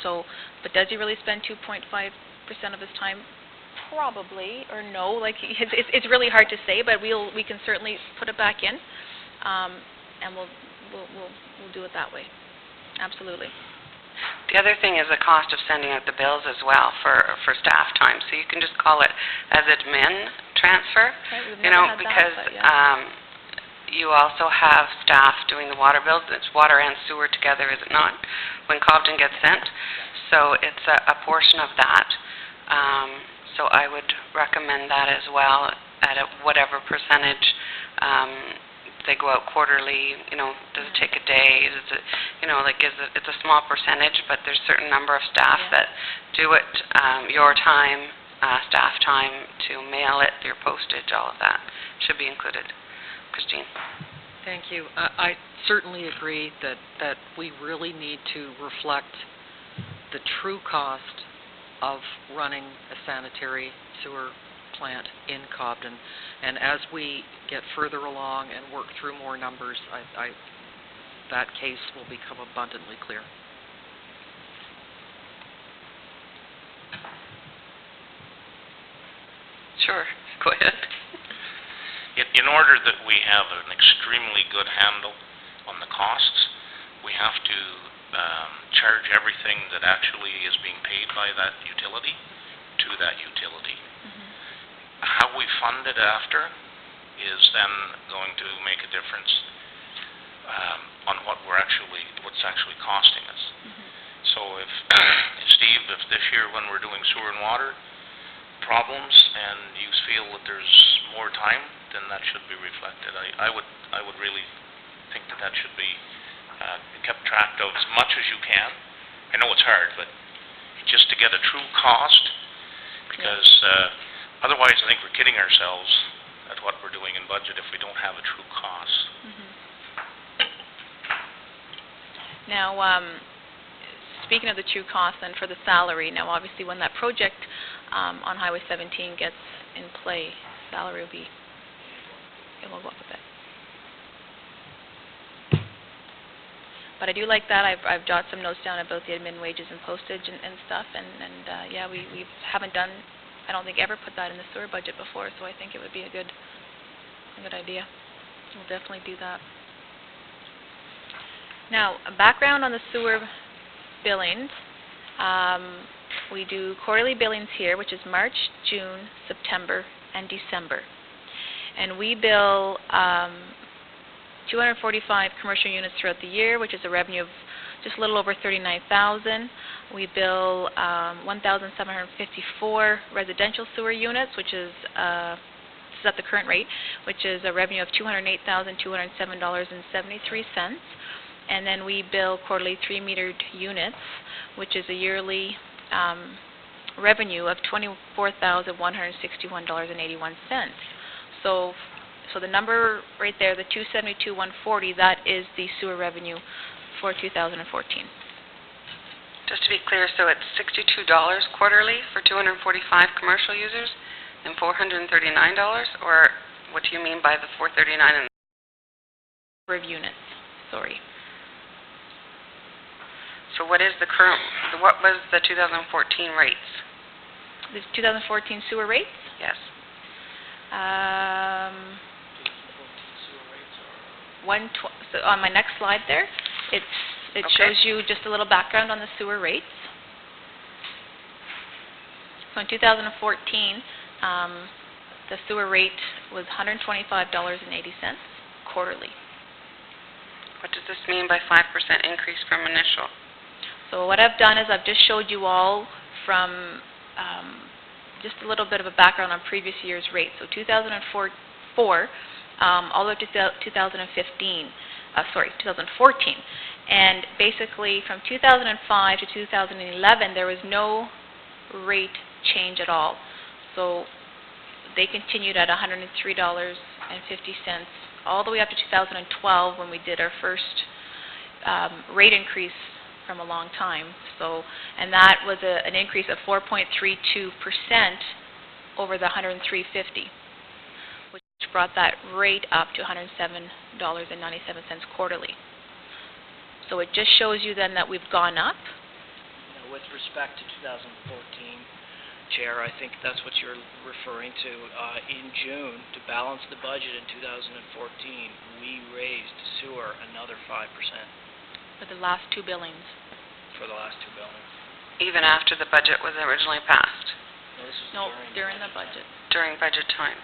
So, but does he really spend 2.5% of his time? Probably, or no. Like, it's really hard to say, but we can certainly put it back in, and we'll do it that way. Absolutely. The other thing is the cost of sending out the bills as well for staff time. So you can just call it as admin transfer, Okay, we've never had because that, but yeah. you also have staff doing the water bills. It's water and sewer together, is it not, when Cobden gets sent? So it's a portion of that. So I would recommend that as well at whatever percentage. They go out quarterly, does it take a day? Is it, it's a small percentage, but there's a certain number of staff that do it, your time, staff time, to mail it, your postage, all of that should be included. Christine? Thank you. I certainly agree that we really need to reflect the true cost of running a sanitary sewer plant in Cobden. And as we get further along and work through more numbers, that case will become abundantly clear. Sure, go ahead. In order that we have an extremely good handle on the costs, we have to charge everything that actually is being paid by that utility to that utility. How we fund it after is then going to make a difference on what's actually costing us. So if this year when we're doing sewer and water problems and you feel that there's more time, then that should be reflected. I would really think that should be kept track of as much as you can. I know it's hard, but just to get a true cost, because otherwise I think we're kidding ourselves at what we're doing in budget if we don't have a true cost. Now, speaking of the true cost then for the salary, now obviously when that project on Highway 17 gets in play, salary will go up a bit. But I do like that. I've jotted some notes down about the admin wages and postage and stuff, and yeah, we haven't done, I don't think ever put that in the sewer budget before, so I think it would be a good idea. We'll definitely do that. Now, a background on the sewer billings. We do quarterly billings here, which is March, June, September, and December. And we bill 245 commercial units throughout the year, which is a revenue of just a little over $39,000. We bill 1,754 residential sewer units, which is this is at the current rate, which is a revenue of $208,207.73. And then we bill quarterly 3-metered units, which is a yearly revenue of $24,161.81. So the number right there, the $272,140, that is the sewer revenue for 2014. Just to be clear, so it's $62 quarterly for 245 commercial users and $439, or what do you mean by the $439? Number of units, sorry. So what is what was the 2014 rates? The 2014 sewer rates? Yes. So on my next slide there, it shows you just a little background on the sewer rates. So in 2014, the sewer rate was $125.80 quarterly. What does this mean by 5% increase from initial? So what I've done is I've just showed you all from just a little bit of a background on previous year's rates. So 2004, all the way up to 2014. And basically from 2005 to 2011, there was no rate change at all. So they continued at $103.50 all the way up to 2012 when we did our first rate increase from a long time. So, and that was an increase of 4.32% over the $103.50, which brought that rate up to $107.97 quarterly. So it just shows you then that we've gone up. With respect to 2014, Chair, I think that's what you're referring to. In June, to balance the budget in 2014, we raised sewer another 5% For the last two billings. for the last 2 billings. Even after the budget was originally passed, No, this was No, during the budget. during budget time.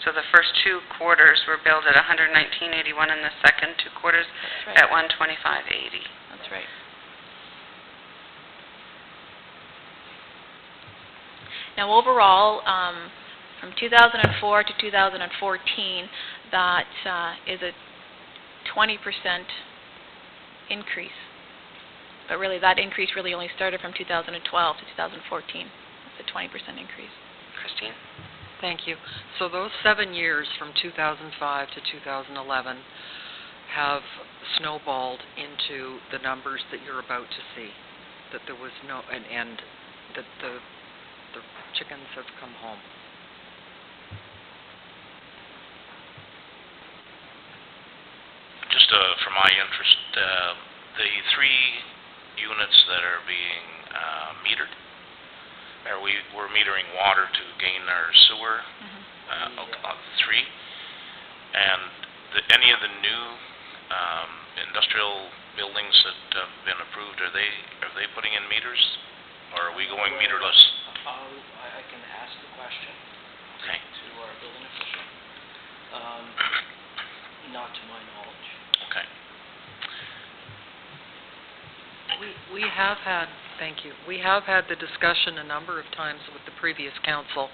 So the first 2 quarters were billed at $119.81, and the second 2 quarters That's right. at $125.80. That's right. Now overall, from 2004 to 2014, that is a 20% increase. But really, that increase really only started from 2012 to 2014. It's a 20% increase. Christine? Thank you. So those 7 years from 2005 to 2011 have snowballed into the numbers that you're about to see. That there was no, and that the chickens have come home. Just for my interest, the 3 units that are being metered, we're metering water to gain our sewer, of 3, and any of the new industrial buildings that have been approved, are they putting in meters, or are we going meterless? I can ask the question Okay. to our building official. Not to my knowledge. Okay. We have had, thank you, we have had the discussion a number of times with the previous council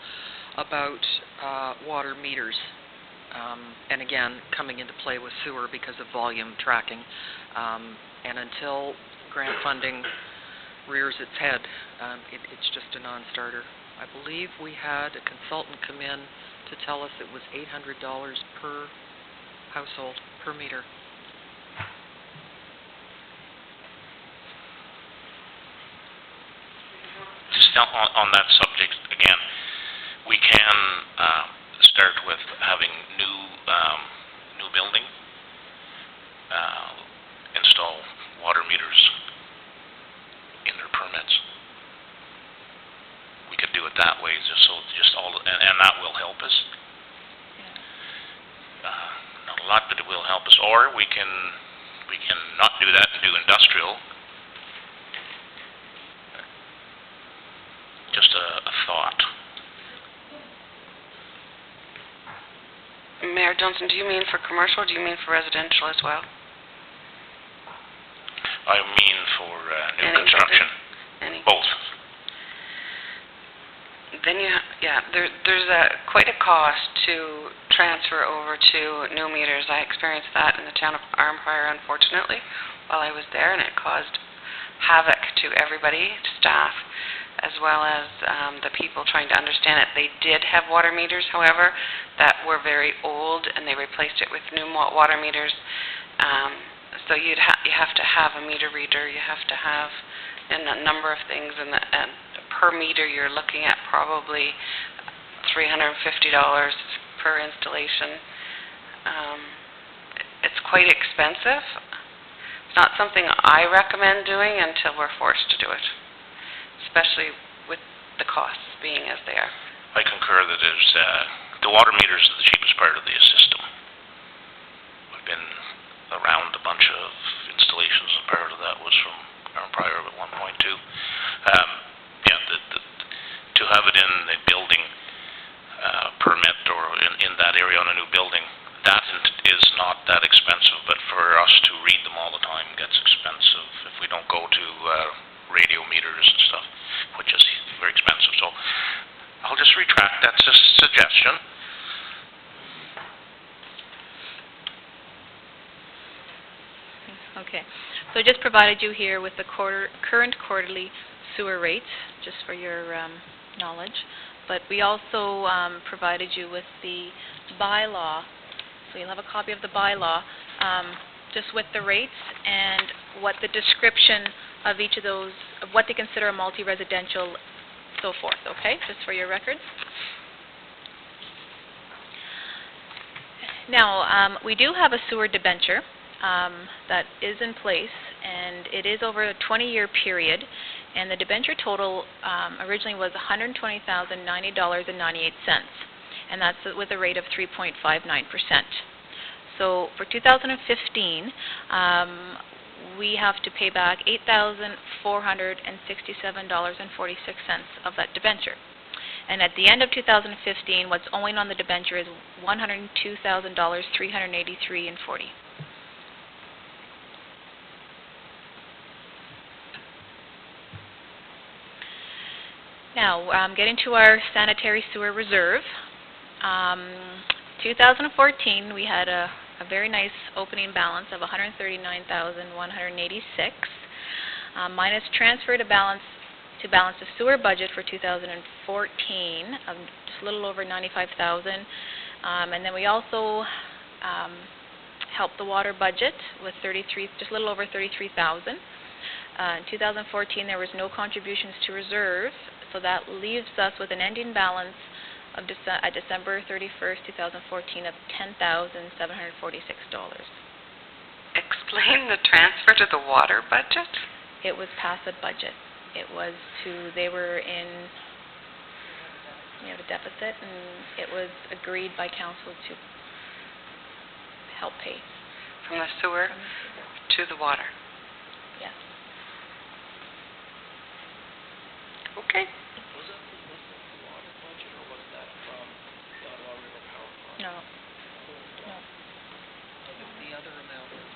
about water meters, and again, coming into play with sewer because of volume tracking. And until grant funding rears its head, it's just a non-starter. I believe we had a consultant come in to tell us it was $800 per household, per meter. Just on that subject, again, we can start with having new building, install water meters in their permits. We could do it that way, and that will help us. Not a lot, but it will help us. Or we can not do that and do industrial. Just a thought. Mayor Johnson, do you mean for commercial, or do you mean for residential as well? I mean for new Any construction. Any? Both. Then there's quite a cost to transfer over to new meters. I experienced that in the town of Arnprior, unfortunately, while I was there, and it caused havoc to everybody, staff, as well as the people trying to understand it. They did have water meters, however, that were very old, and they replaced it with new water meters. So you have to have a meter reader. You have to have a number of things, and per meter you're looking at probably $350 per installation. It's quite expensive. It's not something I recommend doing until we're forced to do it, especially with the costs being as they are. I concur that the water meters are the cheapest part of the system. I've been around a bunch of installations, and part of that was from Arnprior at 1.2. To have it in the building permit or in that area on a new building, that is not that expensive, but for us to read them all the time gets expensive if we don't go to radio meters and stuff, which is very expensive. So I'll just retract that suggestion. Okay. So I just provided you here with the current quarterly sewer rates, just for your knowledge. But we also provided you with the bylaw. So you'll have a copy of the bylaw, just with the rates and what the description of each of those, of what they consider a multi-residential, so forth, okay? Just for your records. Now, we do have a sewer debenture that is in place, and it is over a 20-year period, and the debenture total originally was $120,090.98, and that's with a rate of 3.59%. So for 2015, we have to pay back $8,467.46 of that debenture. And at the end of 2015, what's owing on the debenture is $102,383.40. Now, getting to our sanitary sewer reserve. 2014, we had a very nice opening balance of $139,186, minus transfer to balance the sewer budget for 2014 of just a little over $95,000, and then we also helped the water budget with just a little over $33,000. In 2014, there was no contributions to reserve, so that leaves us with an ending balance of at December 31st, 2014 of $10,746. Explain the transfer to the water budget? It was past the budget. It was they were in, a deficit, and it was agreed by council to help pay. From the sewer to the water? Yes. Okay. No. The other amount is...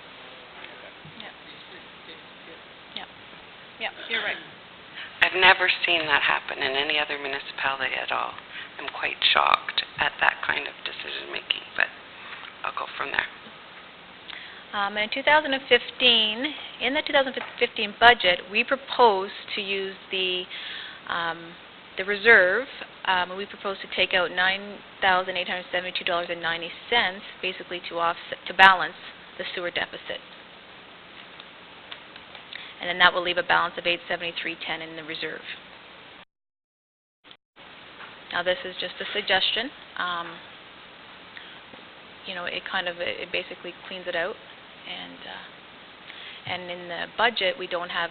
Yeah, you're right. I've never seen that happen in any other municipality at all. I'm quite shocked at that kind of decision-making, but I'll go from there. And in 2015, in the 2015 budget, we proposed to use the reserve. We proposed to take out $9,872.90, basically to balance the sewer deficit. And then that will leave a balance of $873.10 in the reserve. Now, this is just a suggestion. It basically cleans it out, and in the budget, we don't have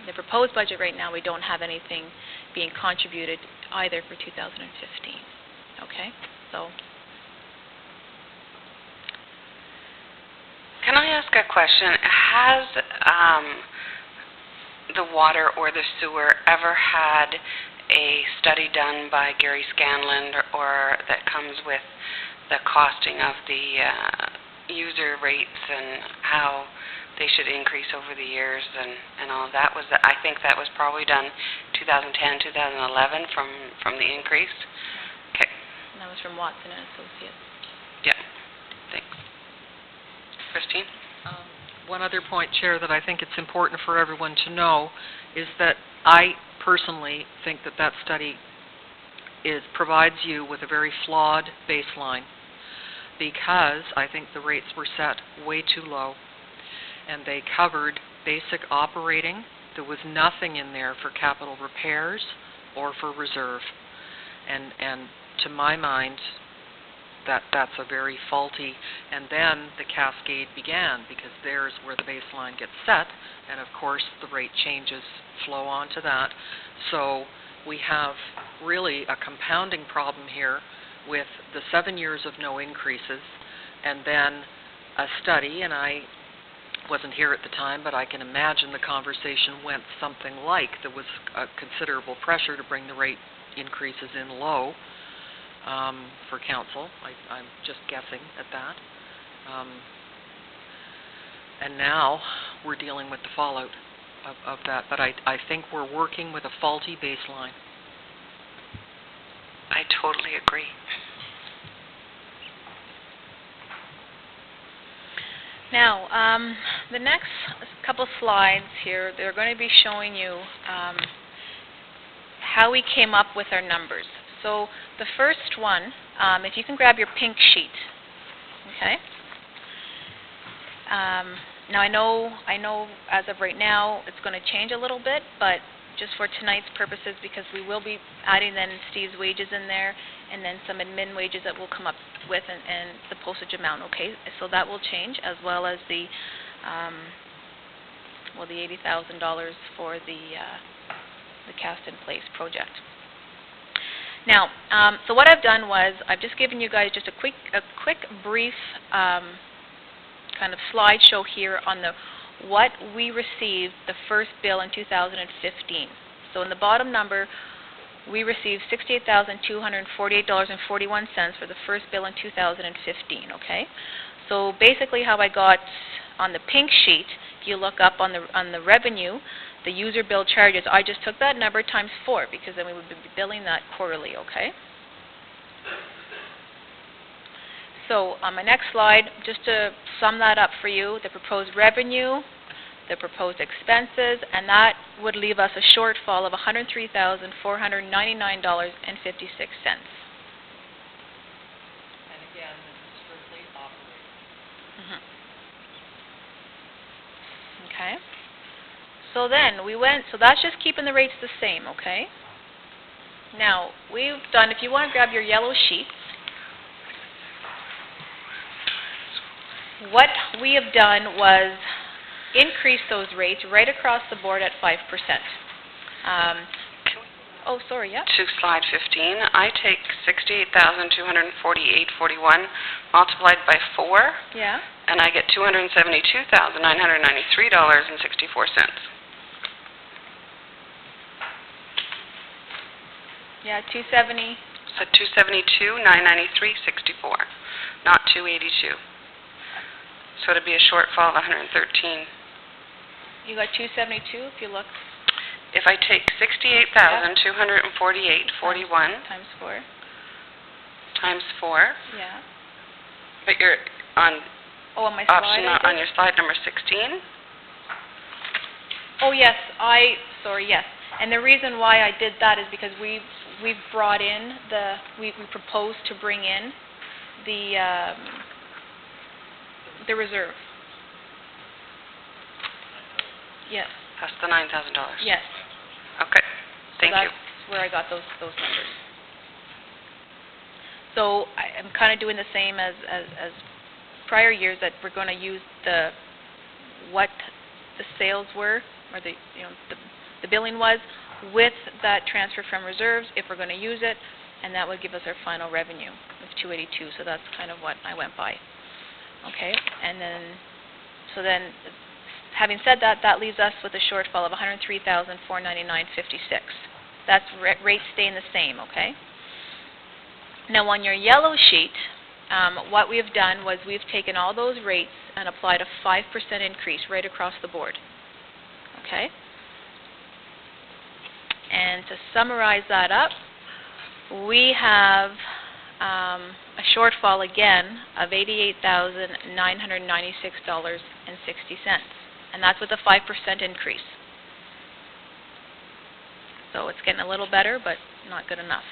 the proposed budget right now. We don't have anything being contributed either for 2015. Okay, so. Can I ask a question? Has the water or the sewer ever had a study done by Gary Scanlon or that comes with the costing of the user rates and how they should increase over the years and all of that? I think that was probably done 2010, 2011 from the increase. Okay. And that was from Watson and Associates. Yeah. Thanks. Christine? One other point, Chair, that I think it's important for everyone to know is that I personally think that study provides you with a very flawed baseline, because I think the rates were set way too low, and they covered basic operating. There was nothing in there for capital repairs or for reserve, and to my mind, that's a very faulty, and then the cascade began, because there's where the baseline gets set, and of course the rate changes flow onto that. So we have really a compounding problem here with the 7 years of no increases, and then a study, and I wasn't here at the time, but I can imagine the conversation went something like there was a considerable pressure to bring the rate increases in low, for council. I'm just guessing at that. And now we're dealing with the fallout of that. But I think we're working with a faulty baseline. I totally agree. Now, the next couple slides here, they're going to be showing you how we came up with our numbers. So the first one, if you can grab your pink sheet, okay? Now I know as of right now it's going to change a little bit, but just for tonight's purposes, because we will be adding then Steve's wages in there and then some admin wages that we'll come up with and the postage amount, okay? So that will change, as well as the the $80,000 for the cast in place project. Now, so what I've done was I've just given you guys just a quick brief kind of slideshow here on what we received the first bill in 2015. So in the bottom number, we received $68,248.41 for the first bill in 2015. Okay, so basically how I got on the pink sheet, if you look up on the revenue, the user bill charges, I just took that number times 4 because then we would be billing that quarterly. Okay. So on my next slide, just to sum that up for you, the proposed revenue, the proposed expenses, and that would leave us a shortfall of $103,499.56. And again, this is strictly operating. Okay. So then so that's just keeping the rates the same, okay? Now, we've done, if you want to grab your yellow sheets, what we have done was increase those rates right across the board at 5%. Oh, sorry, yeah? To slide 15, I take $68,248.41 multiplied by 4, Yeah? and I get $272,993.64. Yeah, 270. So $272,993.64, not $282. So it'd be a shortfall of $113. You got 272 if you look. If I take $68,248.41 Times 4. times 4, Yeah. but you're on Oh, on my option slide, on your slide number 16. Oh, yes, sorry, yes. And the reason why I did that is because we've brought in we proposed to bring in the reserve. Yes. That's the $9,000. Yes. Okay. Thank you. That's where I got those numbers. So I'm kind of doing the same as prior years, that we're going to use what the sales were, or the billing was, with that transfer from reserves, if we're going to use it, and that would give us our final revenue of $282. So that's kind of what I went by. Okay, and then having said that, that leaves us with a shortfall of $103,499.56. That's rates staying the same. Okay. Now on your yellow sheet, what we have done was we've taken all those rates and applied a 5% increase right across the board. Okay? And to summarize that up, we have a shortfall again of $88,996.60. And that's with a 5% increase. So it's getting a little better, but not good enough.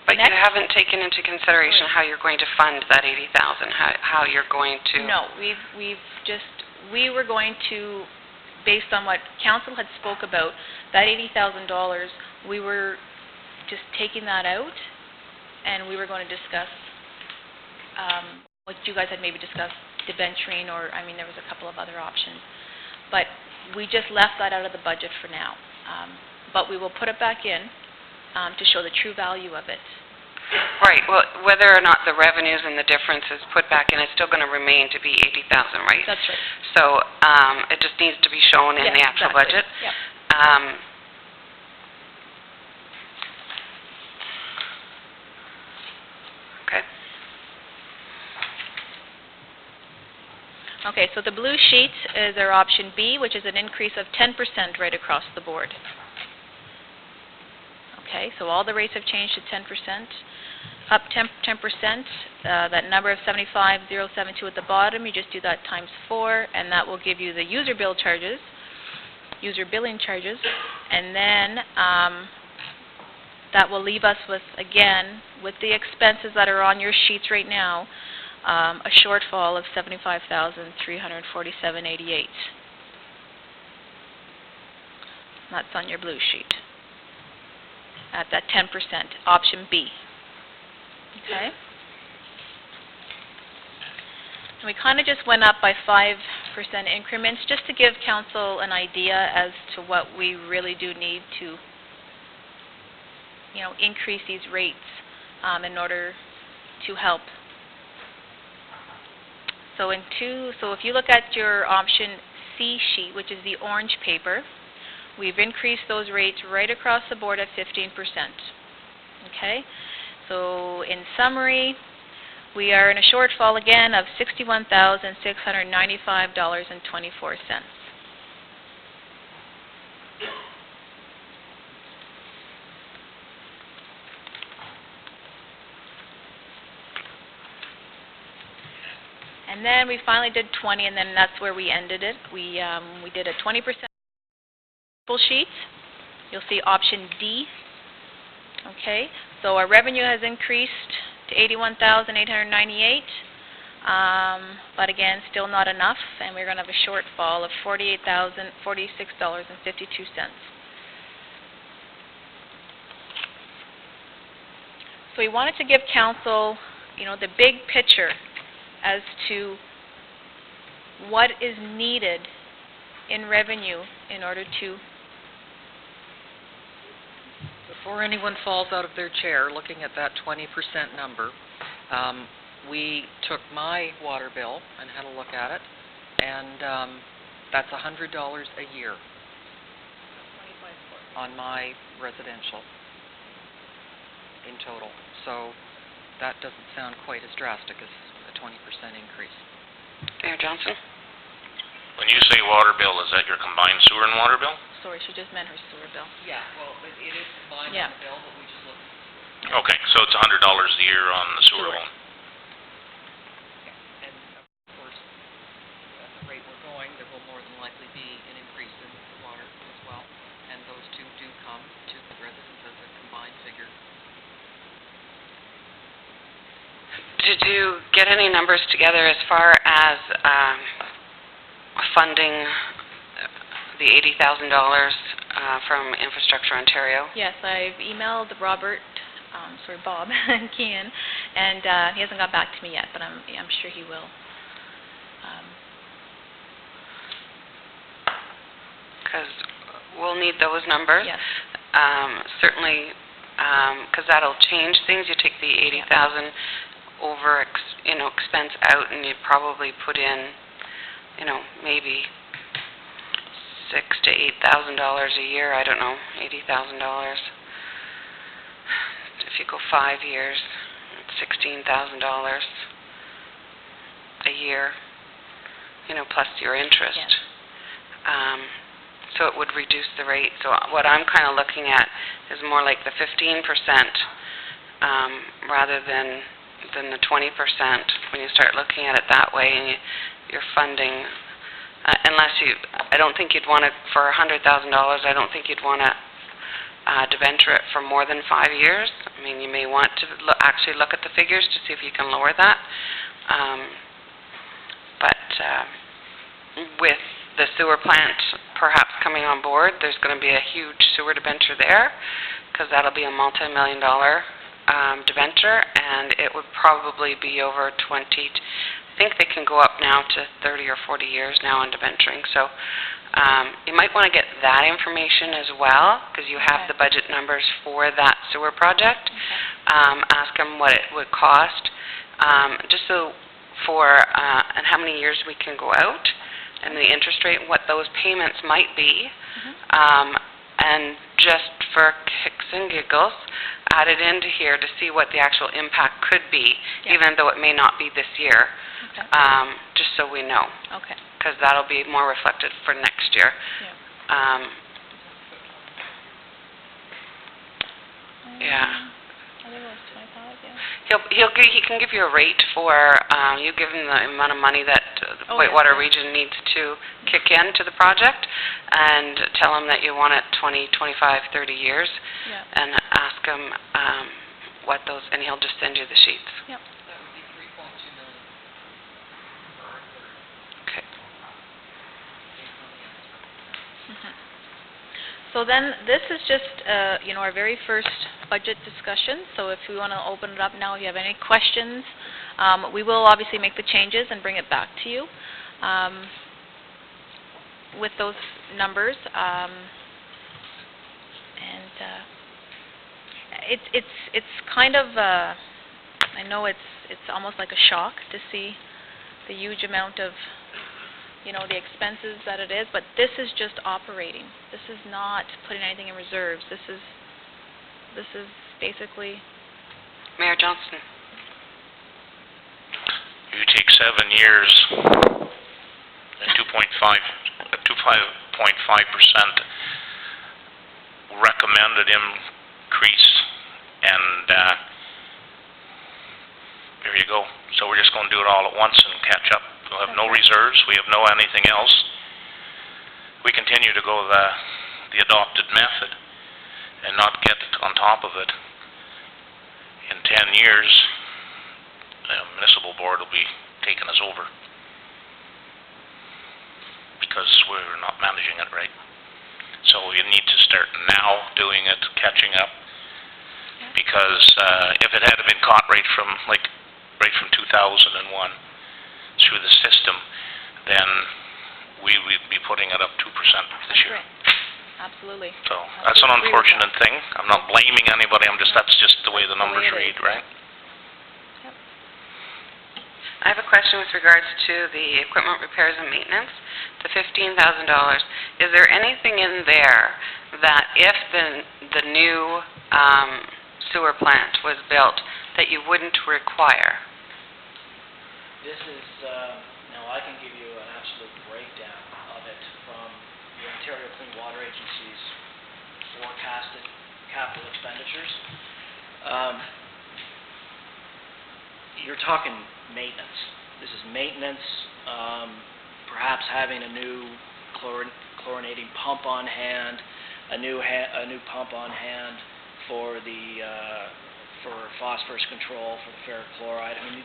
But you haven't taken into consideration how you're going to fund that $80,000, how you're going to... No, we were going to, based on what council had spoke about, that $80,000, we were just taking that out, and we were going to discuss what you guys had maybe discussed, debenturing, or, I mean, there was a couple of other options. But we just left that out of the budget for now. But we will put it back in to show the true value of it. Right. Well, whether or not the revenues and the difference is put back in, it's still going to remain to be $80,000, right? That's right. So it just needs to be shown in the actual budget. Yep. Okay. Okay, so the blue sheet is our option B, which is an increase of 10% right across the board. Okay, so all the rates have changed to 10%, up 10%. That number of 75,072 at the bottom, you just do that times 4, and that will give you the user bill charges user billing charges. And then that will leave us with, again, with the expenses that are on your sheets right now, a shortfall of $75,347.88. That's on your blue sheet at that 10%, option B. Okay? And we kind of just went up by 5% increments just to give council an idea as to what we really do need to, you know, increase these rates in order to help. So if you look at your option C sheet, which is the orange paper, we've increased those rates right across the board at 15%. Okay? So in summary, we are in a shortfall again of $61,695.24. And then we finally did 20, and then that's where we ended it. We did a 20% sheet. You'll see option D. Okay, so our revenue has increased to $81,898, but again, still not enough, and we're going to have a shortfall of $48,046.52. So we wanted to give council, you know, the big picture as to what is needed in revenue in order to... Before anyone falls out of their chair looking at that 20% number, we took my water bill and had a look at it, and that's $100 a year on my residential in total. So that doesn't sound quite as drastic as a 20% increase. Mayor Johnson? When you say water bill, is that your combined sewer and water bill? Sorry, she just meant her sewer bill. Yeah, well, it is combined Yeah. on the bill, but we just looked. Okay, so it's $100 a year on the sewer Sewer. loan. And of course, at the rate we're going, there will more than likely be an increase in the water as well. And those two do come to the residents as a combined figure. Did you get any numbers together as far as funding the $80,000 from Infrastructure Ontario? Yes, I've emailed Bob Kean, and he hasn't got back to me yet, but I'm sure he will. Because we'll need those numbers. Yes. Certainly, because that'll change things. You take the $80,000 over, expense out, and you probably put in, maybe $6,000 to $8,000 a year. I don't know, $80,000. If you go 5 years, it's $16,000 a year, plus your interest. Yes. So it would reduce the rate. So what I'm kind of looking at is more like the 15% rather than the 20% when you start looking at it that way, and you're funding. I don't think you'd want to, for $100,000, I don't think you'd want to debenture it for more than 5 years. I mean, you may want to actually look at the figures to see if you can lower that. With the sewer plant perhaps coming on board, there's going to be a huge sewer debenture there, because that'll be a multi-million-dollar debenture, and it would probably be over 20. I think they can go up now to 30 or 40 years now on debenturing. So you might want to get that information as well, because you have the budget numbers for that sewer project. Ask them what it would cost, just so and how many years we can go out, and the interest rate, what those payments might be. And just for kicks and giggles, add it into here to see what the actual impact could be, even though it may not be this year, just so we know. Okay. Because that'll be more reflected for next year. I think it was 25, yeah. He can give you a rate for, you give him the amount of money that Oh, Whitewater yeah. region needs to kick in to the project, and tell him that you want it 20, 25, 30 years, Yeah. and ask him what those, and he'll just send you the sheets. Yep. That would be 3.2 million for our third, Okay. based on the estimate. Mhm. So then, this is just, our very first budget discussion, so if we want to open it up now, if you have any questions, we will obviously make the changes and bring it back to you with those numbers. It's kind of, I know it's almost like a shock to see the huge amount of the expenses that it is, but this is just operating. This is not putting anything in reserves. This is basically... Mayor Johnston. You take 7 years and 2.5% recommended increase, and there you go. So we're just going to do it all at once and catch up. We'll have no reserves. We have no anything else. We continue to go the adopted method and not get on top of it. In 10 years, the municipal board will be taking us over because we're not managing it right. So we need to start now doing it, catching up, because if it had been caught right from 2001 through the system, then we would be putting it up 2% this year. Right. Absolutely. So that's an Absolutely agree with unfortunate thing. I'm not blaming anybody. That's just the way the numbers it read, is. right? Yep. I have a question with regards to the equipment repairs and maintenance, the $15,000. Is there anything in there that if the new sewer plant was built that you wouldn't require? This is, now I can give you an absolute breakdown of it from the Ontario Clean Water Agency's forecasted capital expenditures. You're talking maintenance. This is maintenance, perhaps having a new chlorinating pump on hand, a new pump on hand for the for phosphorus control, for the ferric chloride. I mean,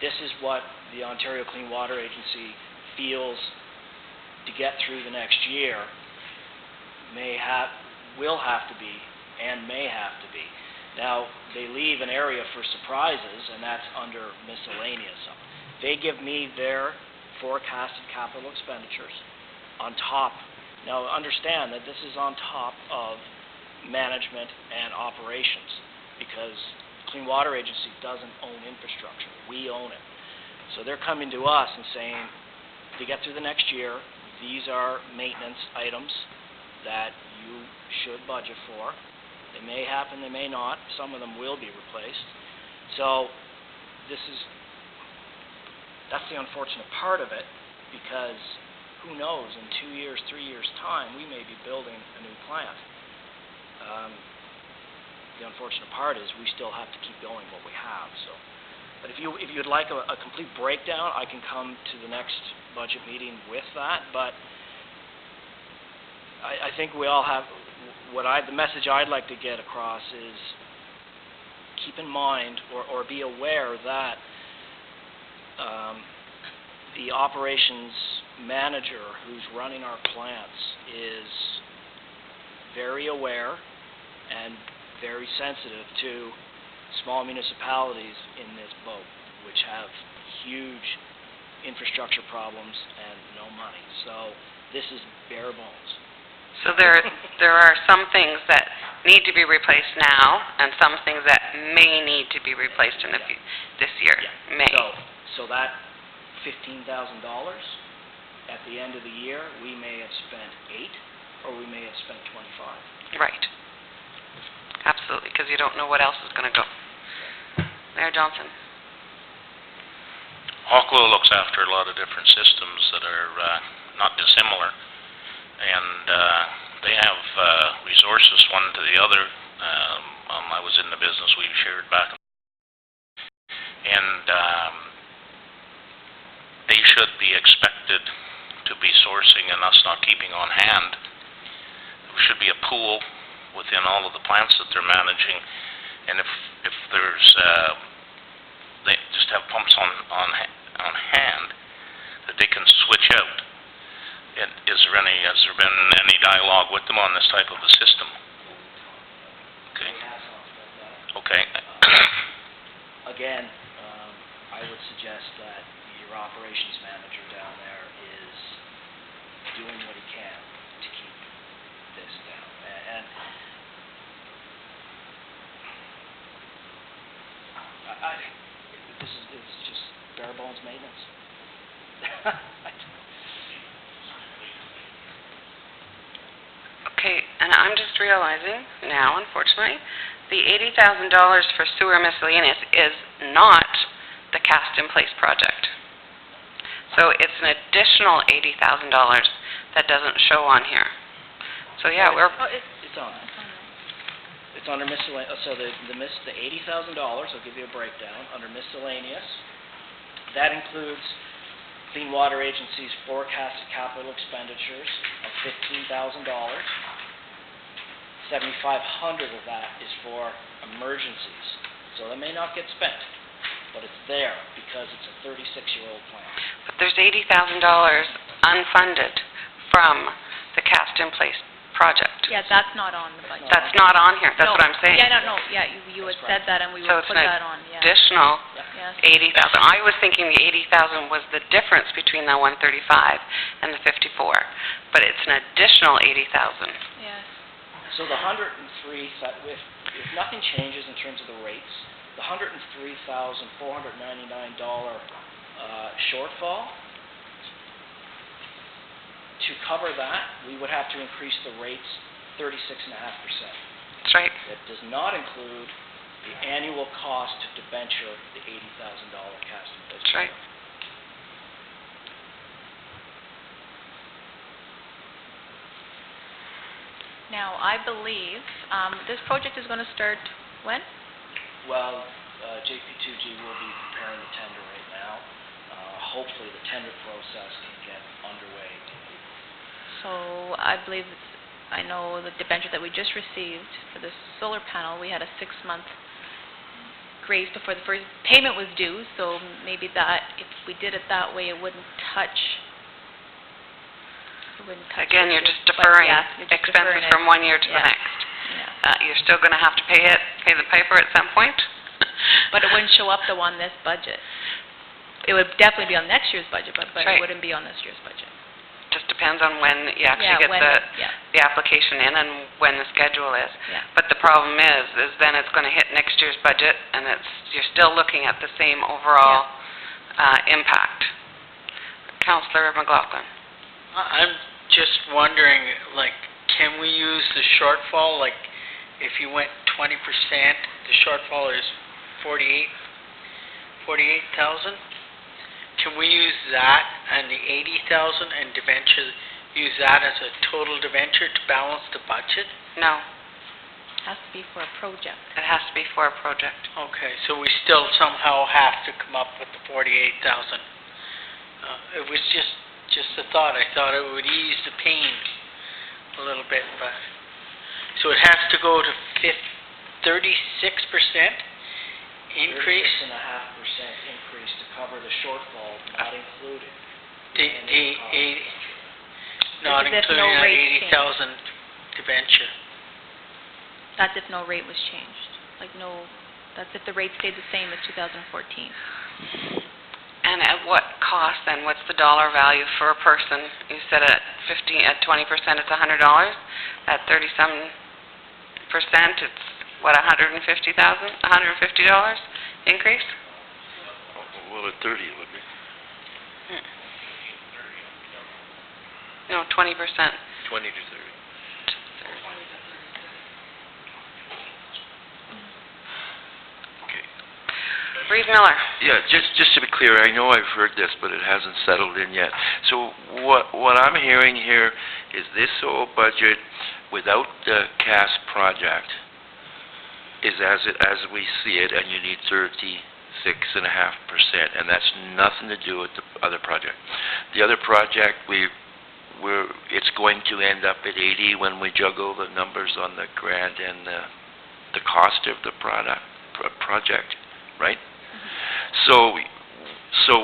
this is what the Ontario Clean Water Agency feels to get through the next year will have to be, and may have to be. Now, they leave an area for surprises, and that's under miscellaneous. They give me their forecasted capital expenditures on top. Now, understand that this is on top of management and operations, because Clean Water Agency doesn't own infrastructure. We own it. So they're coming to us and saying, to get through the next year, these are maintenance items that you should budget for. They may happen, they may not. Some of them will be replaced. So that's the unfortunate part of it, because who knows, in 2 years, 3 years' time, we may be building a new plant. The unfortunate part is we still have to keep going what we have. So, but if you'd like a complete breakdown, I can come to the next budget meeting with that. But I think we all have the message I'd like to get across is keep in mind or be aware that the operations manager who's running our plants is very aware and very sensitive to small municipalities in this boat, which have huge infrastructure problems and no money. So this is bare bones. So there are some things that need to be replaced now, and some things that may need to be replaced in this year. Yeah. May. So that $15,000 at the end of the year, we may have spent 8, or we may have spent 25. Right. Absolutely, because you don't know what else is going to go. Mayor Johnson. Hawklow looks after a lot of different systems that are not dissimilar, and they have resources one to the other. I was in the business, we shared back, and they should be expected to be sourcing and us not keeping on hand. There should be a pool within all of the plants that they're managing, and if there's, they just have pumps on hand that they can switch out. And has there been any dialogue with them on this type of a system? Okay. Okay. Again, I would suggest that your operations manager down there is doing what he can to keep this down. And this is just bare bones maintenance. Okay, and I'm just realizing now, unfortunately, the $80,000 for sewer miscellaneous is not the cast-in-place project. So it's an additional $80,000 that doesn't show on here. So yeah, we're... Oh, it's It's on. it's on there. It's under miscellaneous, so the $80,000, I'll give you a breakdown, under miscellaneous. That includes Clean Water Agency's forecasted capital expenditures of $15,000. $7,500 of that is for emergencies. So that may not get spent, but it's there because it's a 36-year-old plan. But there's $80,000 unfunded from the cast-in-place project. Yeah, that's not on the budget. That's not on here, that's No. what I'm saying. Yeah, no, yeah, you had That's said that, and we So would it's put an that on, yeah. Additional Yes. 80,000. I was thinking the 80,000 was the difference between the 135 and the 54, but it's an additional 80,000. Yes. So the 103, if nothing changes in terms of the rates, the $103,499 shortfall, to cover that, we would have to increase the rates 36.5%. That's right. That does not include the annual cost to debenture the $80,000 cast-in-place. That's right. Now, I believe this project is going to start when? Well, JP2G will be preparing the tender right now. Hopefully, the tender process can get underway. So I believe I know the debenture that we just received for the solar panel, we had a 6-month grace before the first payment was due, so maybe that, if we did it that way, it wouldn't touch. Again, you're this just year. But deferring yeah, you're just expenses deferring it. from one year to the Yeah. next. Yeah. You're still going to have to pay the piper at some point. But it wouldn't show up though on this budget. It would definitely be on next year's budget, but Right. it wouldn't be on this year's budget. Just depends on when you actually Yeah, get when yeah, the application in and when the schedule is. yeah. But the problem is then it's going to hit next year's budget, and you're still looking at the same overall impact. Councillor McLaughlin. I'm just wondering, like, can we use the shortfall, like, if you went 20%, the shortfall is 48,000? Can we use that and the 80,000 and debenture, use that as a total debenture to balance the budget? No, Has to be for a project. it has to be for a project. Okay, so we still somehow have to come up with the 48,000. It was just a thought. I thought it would ease the pain a little bit, but so it has to go to 36% increase. 36.5% increase to cover the shortfall, not included. Not As if including no that rates 80,000 debenture. That's if no rate was changed. That's if the rate stayed the same as 2014. And at what cost then? What's the dollar value for a person? You said at 20% it's $100. At 30-some%, it's what, $150,000? $150 increase? Well, at 30 it would be. No, 20%. 20 to 30. Okay. Breeze Miller. Yeah, just to be clear, I know I've heard this, but it hasn't settled in yet. So what I'm hearing here is this whole budget without the CAS project is as we see it, and you need 36 6.5%, and that's nothing to do with the other project. The other project, it's going to end up at 80 when we juggle the numbers on the grant and the cost of the project, right? So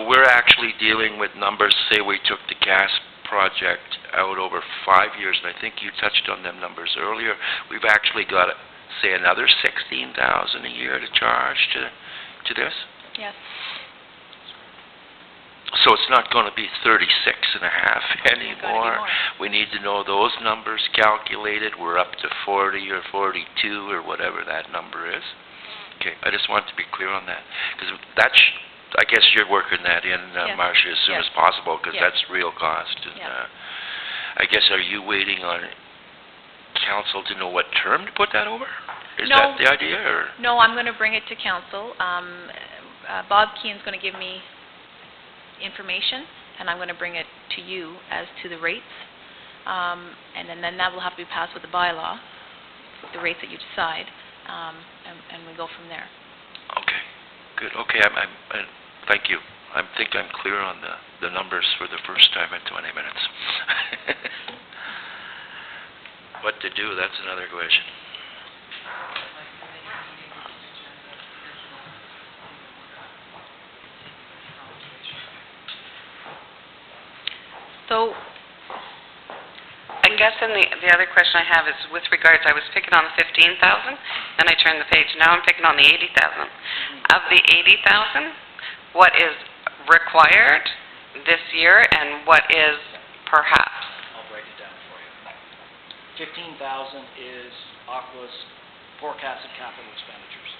we're actually dealing with numbers, say we took the gas project out over 5 years, and I think you touched on them numbers earlier. We've actually got, say, another $16,000 a year to charge to this. Yes. So it's not going to be 36.5 anymore. More. We need to know those numbers calculated. We're up to 40 or 42 or whatever that number is. Okay, I just want to be clear on that, because I guess you're working that in, Yes. Marcia, as soon Yes. as possible, because Yes. that's real cost. And, Yes. I guess, are you waiting on council to know what term to put that over? Is No. that the idea, or? No, I'm going to bring it to council. Bob Keane's going to give me information, and I'm going to bring it to you as to the rates. And then that will have to be passed with the bylaw, the rates that you decide, and we go from there. Okay, good. Okay, thank you. I think I'm clear on the numbers for the first time in 20 minutes. What to do, that's another question. So, I guess then the other question I have is with regards, I was picking on the 15,000, then I turned the page, now I'm picking on the 80,000. Of the 80,000, what is required this year and what is perhaps? I'll break it down for you. 15,000 is Aqua's forecasted capital expenditures,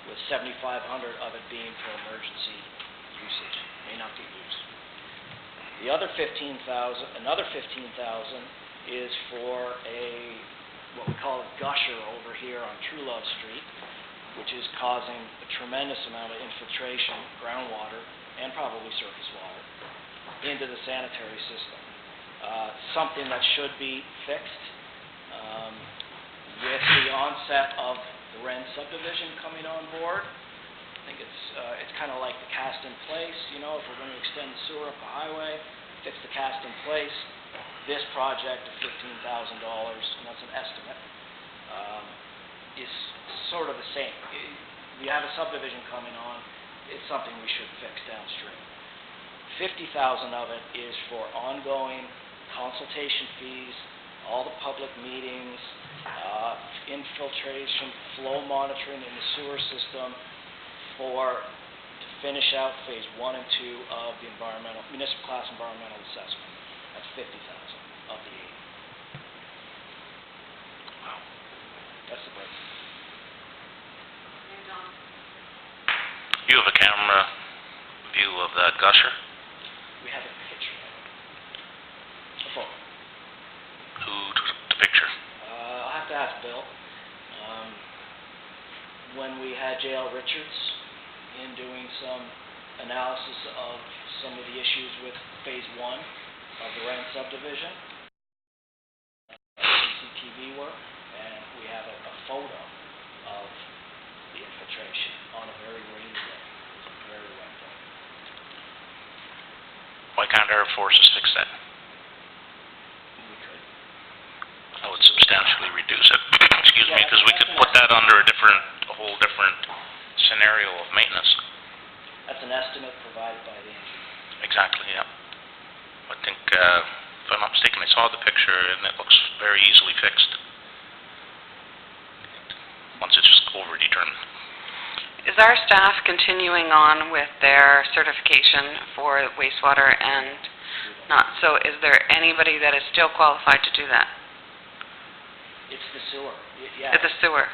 with 7,500 of it being for emergency usage, may not get used. The other 15,000 is for what we call a gusher over here on True Love Street, which is causing a tremendous amount of infiltration, groundwater, and probably surface water, into the sanitary system. Something that should be fixed. With the onset of the Wren subdivision coming on board, I think it's kind of like the cast in place, if we're going to extend the sewer up the highway, fix the cast in place. This project of $15,000, and that's an estimate, is sort of the same. We have a subdivision coming on, it's something we should fix downstream. 50,000 of it is for ongoing consultation fees, all the public meetings, infiltration, flow monitoring in the sewer system to finish out phase 1 and 2 of the municipal class environmental assessment. That's 50,000 of the 80. Wow. That's the break. You have a camera view of that gusher? We have a picture of it. A photo. Who took the picture? I'll have to ask Bill. When we had J.L. Richards in doing some analysis of some of the issues with phase 1 of the Wren subdivision, CCTV work, and we have a photo of the infiltration on a very rainy day. It was a very wet day. Why can't our forces fix that? We could. That would substantially reduce it. Excuse me, Yeah, because we could put that under a whole different scenario of maintenance. That's an estimate provided by the engineer. Exactly, yeah. I think, if I'm not mistaken, I saw the picture and it looks very easily fixed. Once it's just over-determined. Is our staff continuing on with their certification for wastewater and not? So is there anybody that is still qualified to do that? It's the sewer. Yeah. The sewer,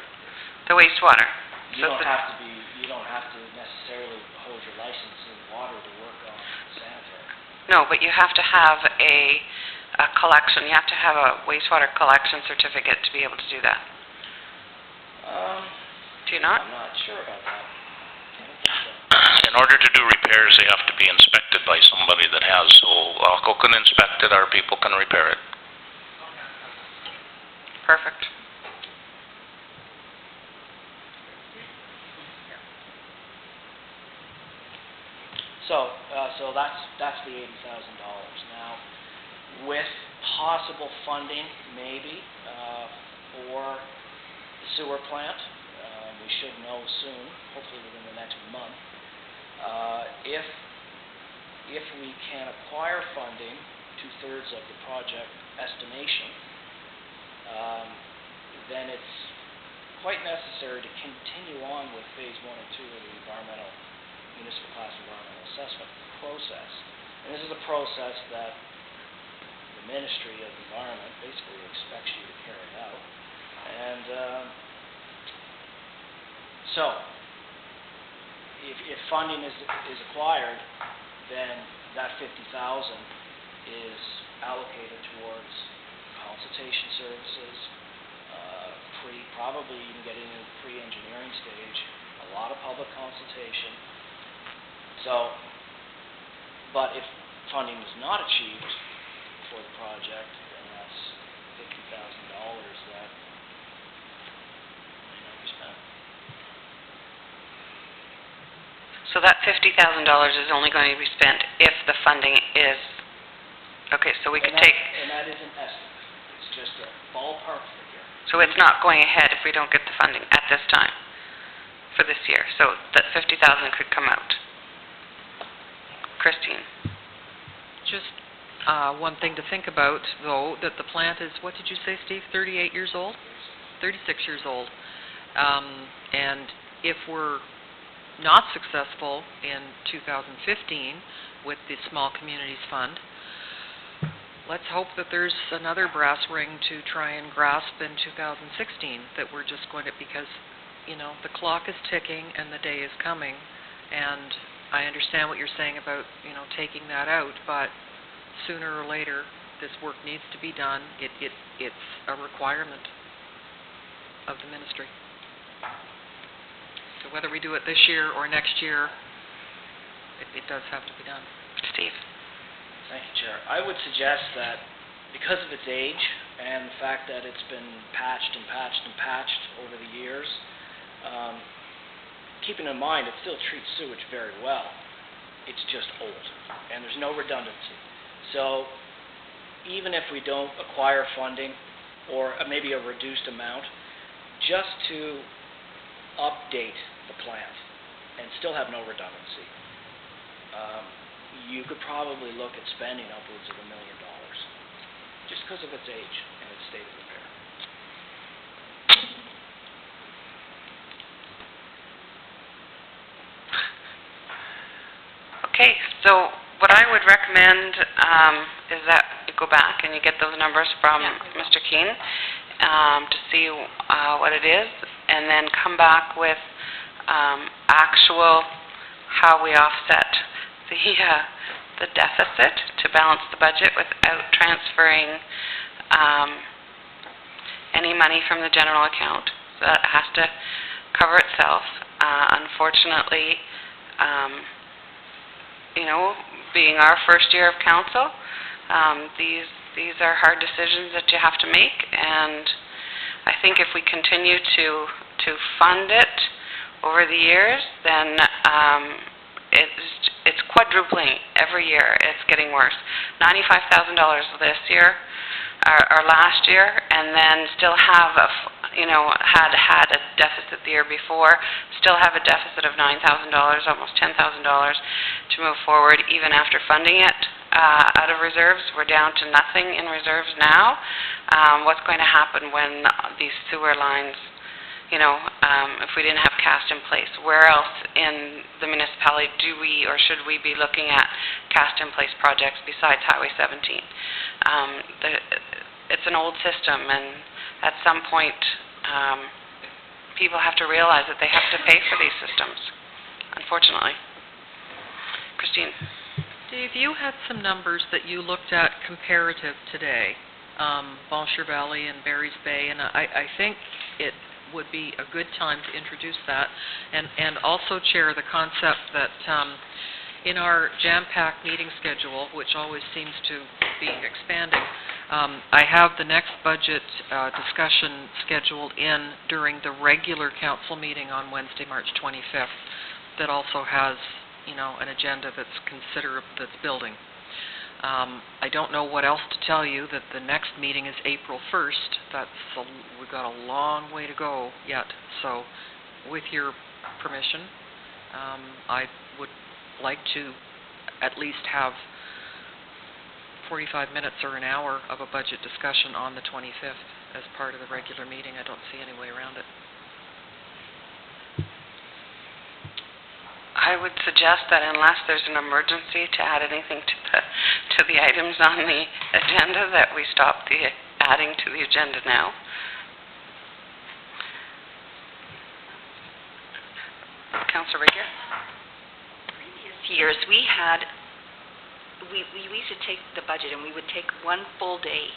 the wastewater. You don't have to necessarily hold your license in water to work on sanitary. No, but you have to have a collection, you have to have a wastewater collection certificate to be able to do that. Do you not? I'm not sure about that. I don't think so. In order to do repairs, they have to be inspected by somebody that has, so ALCO can inspect it, our people can repair it. Perfect. So that's the $80,000. Now, with possible funding, maybe, for the sewer plant, we should know soon, hopefully within the next month. If we can acquire funding, 2/3 of the project estimation, then it's quite necessary to continue on with phase 1 and 2 of the municipal class environmental assessment process. And this is a process that the Ministry of Environment basically expects you to carry out. And so, if funding is acquired, then that $50,000 is allocated towards consultation services, probably even getting into the pre-engineering stage, a lot of public consultation. So, but if funding is not achieved for the project, then that's $50,000 that may not be spent. So that $50,000 is only going to be spent if the funding is, okay, so we could take, And that is an estimate. It's just a ballpark figure. so it's not going ahead if we don't get the funding at this time for this year. So that $50,000 could come out. Christine? Just one thing to think about, though, that the plant is, what did you say, Steve, 38 years old? 36 years old. And if we're not successful in 2015 with the Small Communities Fund, let's hope that there's another brass ring to try and grasp in 2016, that we're just going to, because, the clock is ticking and the day is coming, and I understand what you're saying about, taking that out, but sooner or later, this work needs to be done. It's a requirement of the ministry. So whether we do it this year or next year, it does have to be done. Steve? Thank you, Chair. I would suggest that because of its age and the fact that it's been patched and patched and patched over the years, keeping in mind it still treats sewage very well. It's just old, and there's no redundancy. So even if we don't acquire funding or maybe a reduced amount, just to update the plant and still have no redundancy, you could probably look at spending upwards of $1 million just because of its age and its state of repair. Okay, so what I would recommend is that you go back and you get those numbers from Mr. Keane to see what it is, and then come back with actual how we offset the deficit to balance the budget without transferring any money from the general account. So that has to cover itself. Unfortunately, being our first year of council, these are hard decisions that you have to make, and I think if we continue to fund it over the years, then it's quadrupling every year. It's getting worse. $95,000 this year, or last year, and then still have had a deficit the year before, still have a deficit of $9,000, almost $10,000 to move forward even after funding it out of reserves. We're down to nothing in reserves now. What's going to happen when these sewer lines, if we didn't have CAST in place, where else in the municipality do we or should we be looking at CAST in place projects besides Highway 17? It's an old system, and at some point people have to realize that they have to pay for these systems, unfortunately. Christine? Dave, you had some numbers that you looked at comparative today, Bon Cher Valley and Barry's Bay, and I think it would be a good time to introduce that, and also, Chair, the concept that in our jam-packed meeting schedule, which always seems to be expanding, I have the next budget discussion scheduled in during the regular council meeting on Wednesday, March 25th, that also has an agenda that's building. I don't know what else to tell you, that the next meeting is April 1st. We've got a long way to go yet. So with your permission, I would like to at least have 45 minutes or an hour of a budget discussion on the 25th as part of the regular meeting. I don't see any way around it. I would suggest that unless there's an emergency to add anything to the items on the agenda, that we stop the adding to the agenda now. Councillor Regier? Previous years, we used to take the budget and we would take one full day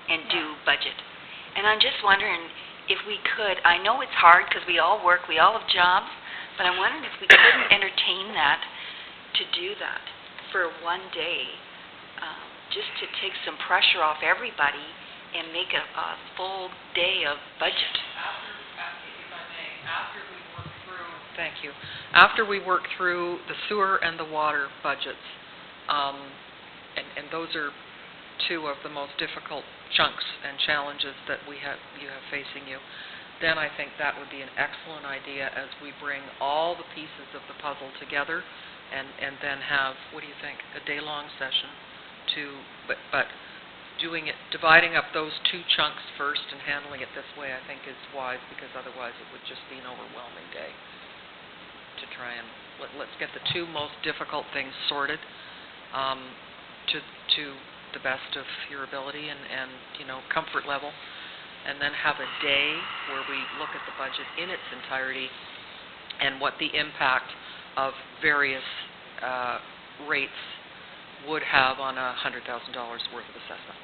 and do budget. And I'm just wondering if we could, I know it's hard because we all work, we all have jobs, but I'm wondering if we couldn't entertain that, to do that for one day, just to take some pressure off everybody and make a full day of budget. Thank you. After we work through the sewer and the water budgets, and those are two of the most difficult chunks and challenges that you have facing you, then I think that would be an excellent idea as we bring all the pieces of the puzzle together and then have, what do you think, a day-long session but dividing up those two chunks first and handling it this way, I think is wise, because otherwise it would just be an overwhelming day to try and let's get the two most difficult things sorted to the best of your ability and comfort level, and then have a day where we look at the budget in its entirety and what the impact of various rates would have on $100,000 worth of assessment.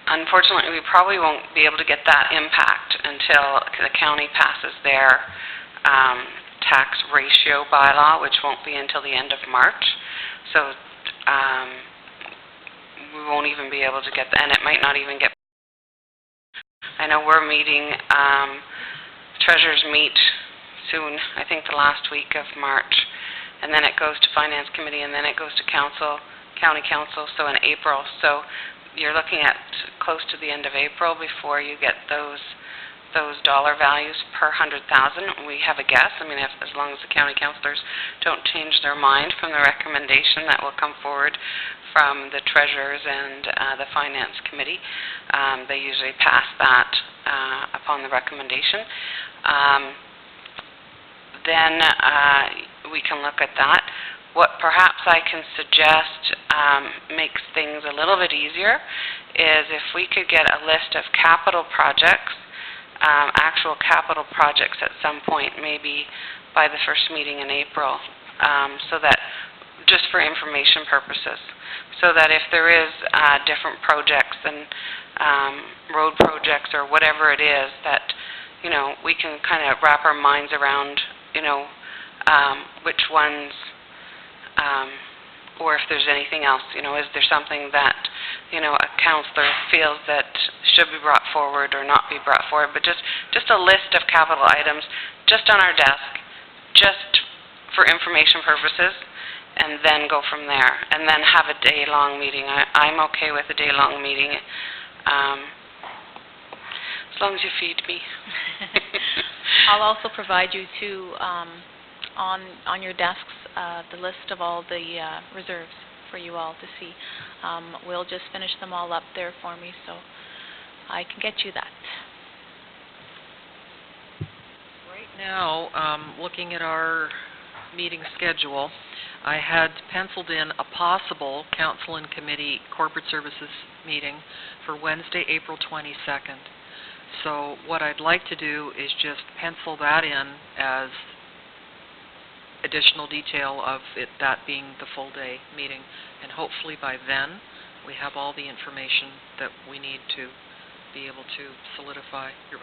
Unfortunately, we probably won't be able to get that impact until the county passes their tax ratio bylaw, which won't be until the end of March. So we won't even be able to get and it might not even get. I know we're meeting, treasurers meet soon, I think the last week of March, and then it goes to Finance Committee, and then it goes to Council, County Council, so in April. So you're looking at close to the end of April before you get those dollar values per 100,000. We have a guess. I mean, as long as the county councillors don't change their mind from the recommendation that will come forward from the treasurers and the Finance Committee, they usually pass that upon the recommendation. Then we can look at that. What perhaps I can suggest makes things a little bit easier is if we could get a list of capital projects, actual capital projects at some point, maybe by the first meeting in April, so that, just for information purposes, so that if there is different projects and road projects or whatever it is that, we can kind of wrap our minds around, which ones, or if there's anything else, is there something that, a councillor feels that should be brought forward or not be brought forward, but just a list of capital items just on our desk, just for information purposes, and then go from there, and then have a day-long meeting. I'm okay with a day-long meeting, as long as you feed me. I'll also provide you too, on your desks, the list of all the reserves for you all to see. We'll just finish them all up there for me, so I can get you that. Right now, looking at our meeting schedule, I had penciled in a possible council and committee corporate services meeting for Wednesday, April 22nd. So what I'd like to do is just pencil that in as additional detail of that being the full day meeting, and hopefully by then we have all the information that we need to be able to solidify. You're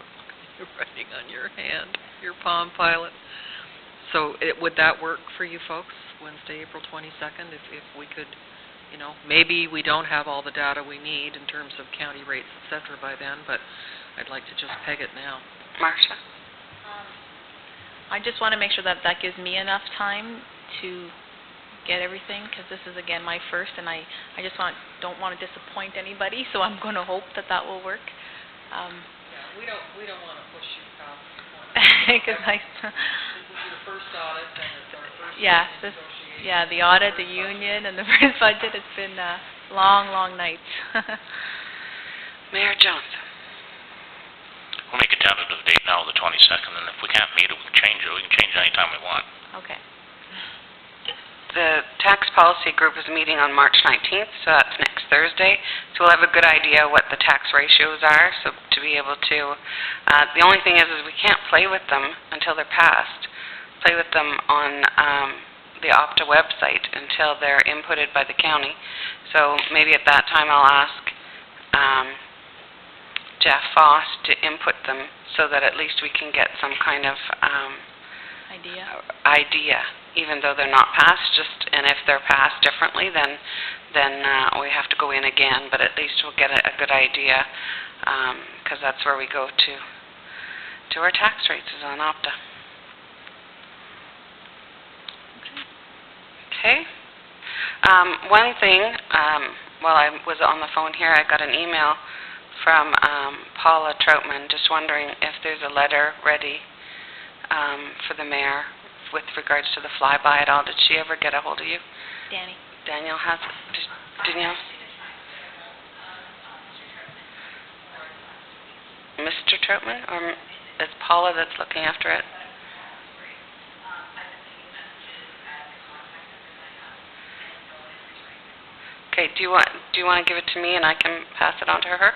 writing on your hand, your Palm Pilot. So would that work for you folks, Wednesday, April 22nd, if we could, maybe we don't have all the data we need in terms of county rates, et cetera, by then, but I'd like to just peg it now. Marcia? I just want to make sure that that gives me enough time to get everything, because this is, again, my first, and I just don't want to disappoint anybody, so I'm going to hope that that will work. Yeah, we don't want to push you past the point. Because This is your first audit, and it's our first negotiation. yeah, the audit, the union, and the first budget, it's been long, long nights. Mayor Johnson. We'll make a tentative date now, the 22nd, and if we can't meet it, we can change it. We can change it anytime we want. Okay. The tax policy group is meeting on March 19th, so that's next Thursday. So we'll have a good idea what the tax ratios are, so to be able to, the only thing is we can't play with them until they're passed. Play with them on the Opta website until they're inputted by the county. So maybe at that time I'll ask Jeff Foss to input them so that at least we can get some kind of idea, even though they're not passed. And if they're passed differently, then we have to go in again. But at least we'll get a good idea, because that's where we go to our tax rates is on Opta. Okay. One thing, while I was on the phone here, I got an email from Paula Troutman, just wondering if there's a letter ready for the mayor with regards to the flyby at all. Did she ever get a hold of you? Danny. Daniel has it. Danielle? Mr. Troutman, or is Paula that's looking after it? Okay, do you want to give it to me and I can pass it on to her?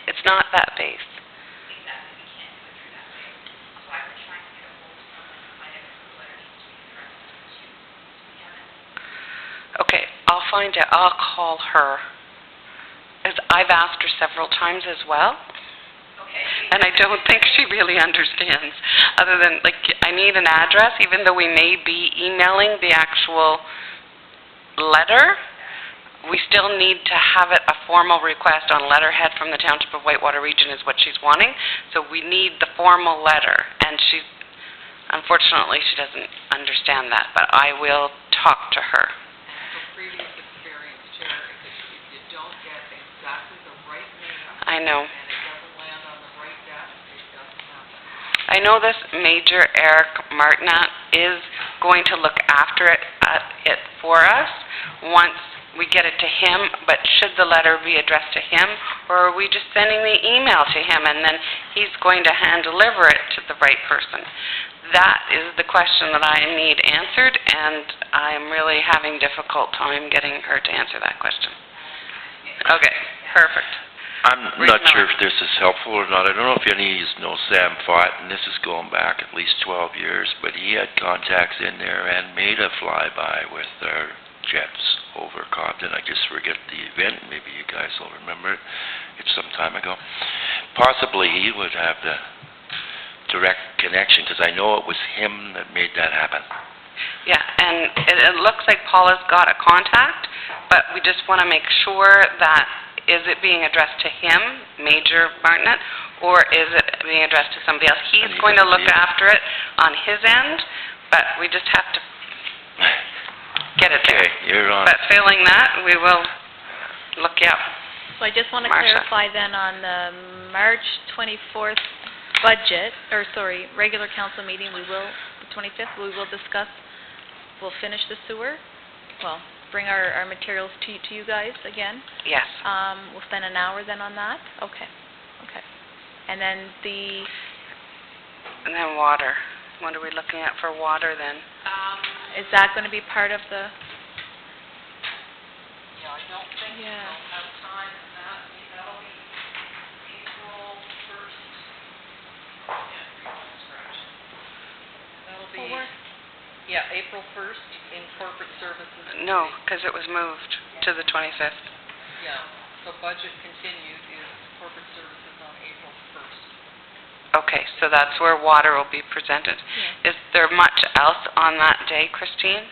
It's not that base. Okay, I'll find out. I'll call her. As I've asked her several times as well. And I don't think she really understands, other than, like, I need an address, even though we may be emailing the actual letter, we still need to have it a formal request on letterhead from the Township of Whitewater Region is what she's wanting, so we need the formal letter, and unfortunately, she doesn't understand that, but I will talk to her. From previous experience, Chair, if you don't get exactly the right name, I know. and it doesn't land on the right desk, it doesn't happen. I know this Major Eric Martinat is going to look after it for us once we get it to him, but should the letter be addressed to him, or are we just sending the email to him and then he's going to hand deliver it to the right person? That is the question that I need answered, and I'm really having difficult time getting her to answer that question. Okay, perfect. I'm not sure if this is helpful or not. I don't know if any of you know Sam Fott, and this is going back at least 12 years, but he had contacts in there and made a flyby with our jets over Compton. I just forget the event. Maybe you guys will remember it. It's some time ago. Possibly he would have the direct connection, because I know it was him that made that happen. Yeah, and it looks like Paula's got a contact, but we just want to make sure that is it being addressed to him, Major Martinat, or is it being addressed to somebody else? He's going to look after it on his end, but we just have to get it there. Okay, you're on. But failing that, we will look you up. So I just want to Marcia. clarify then on the March 24th budget, regular council meeting, the 25th, we will discuss, we'll finish the sewer, bring our materials to you guys again. Yes. We'll spend an hour then on that? Okay. And then And then water. What are we looking at for water then? is that going to be part of the? Yeah, I don't think we'll have time for that. That'll be April 1st. That'll be, April 1st in corporate services. No, because it was moved to the 25th. Yeah, so budget continued is corporate services on April 1st. Okay, so that's where water will be presented. Yes. Is there much else on that day, Christine?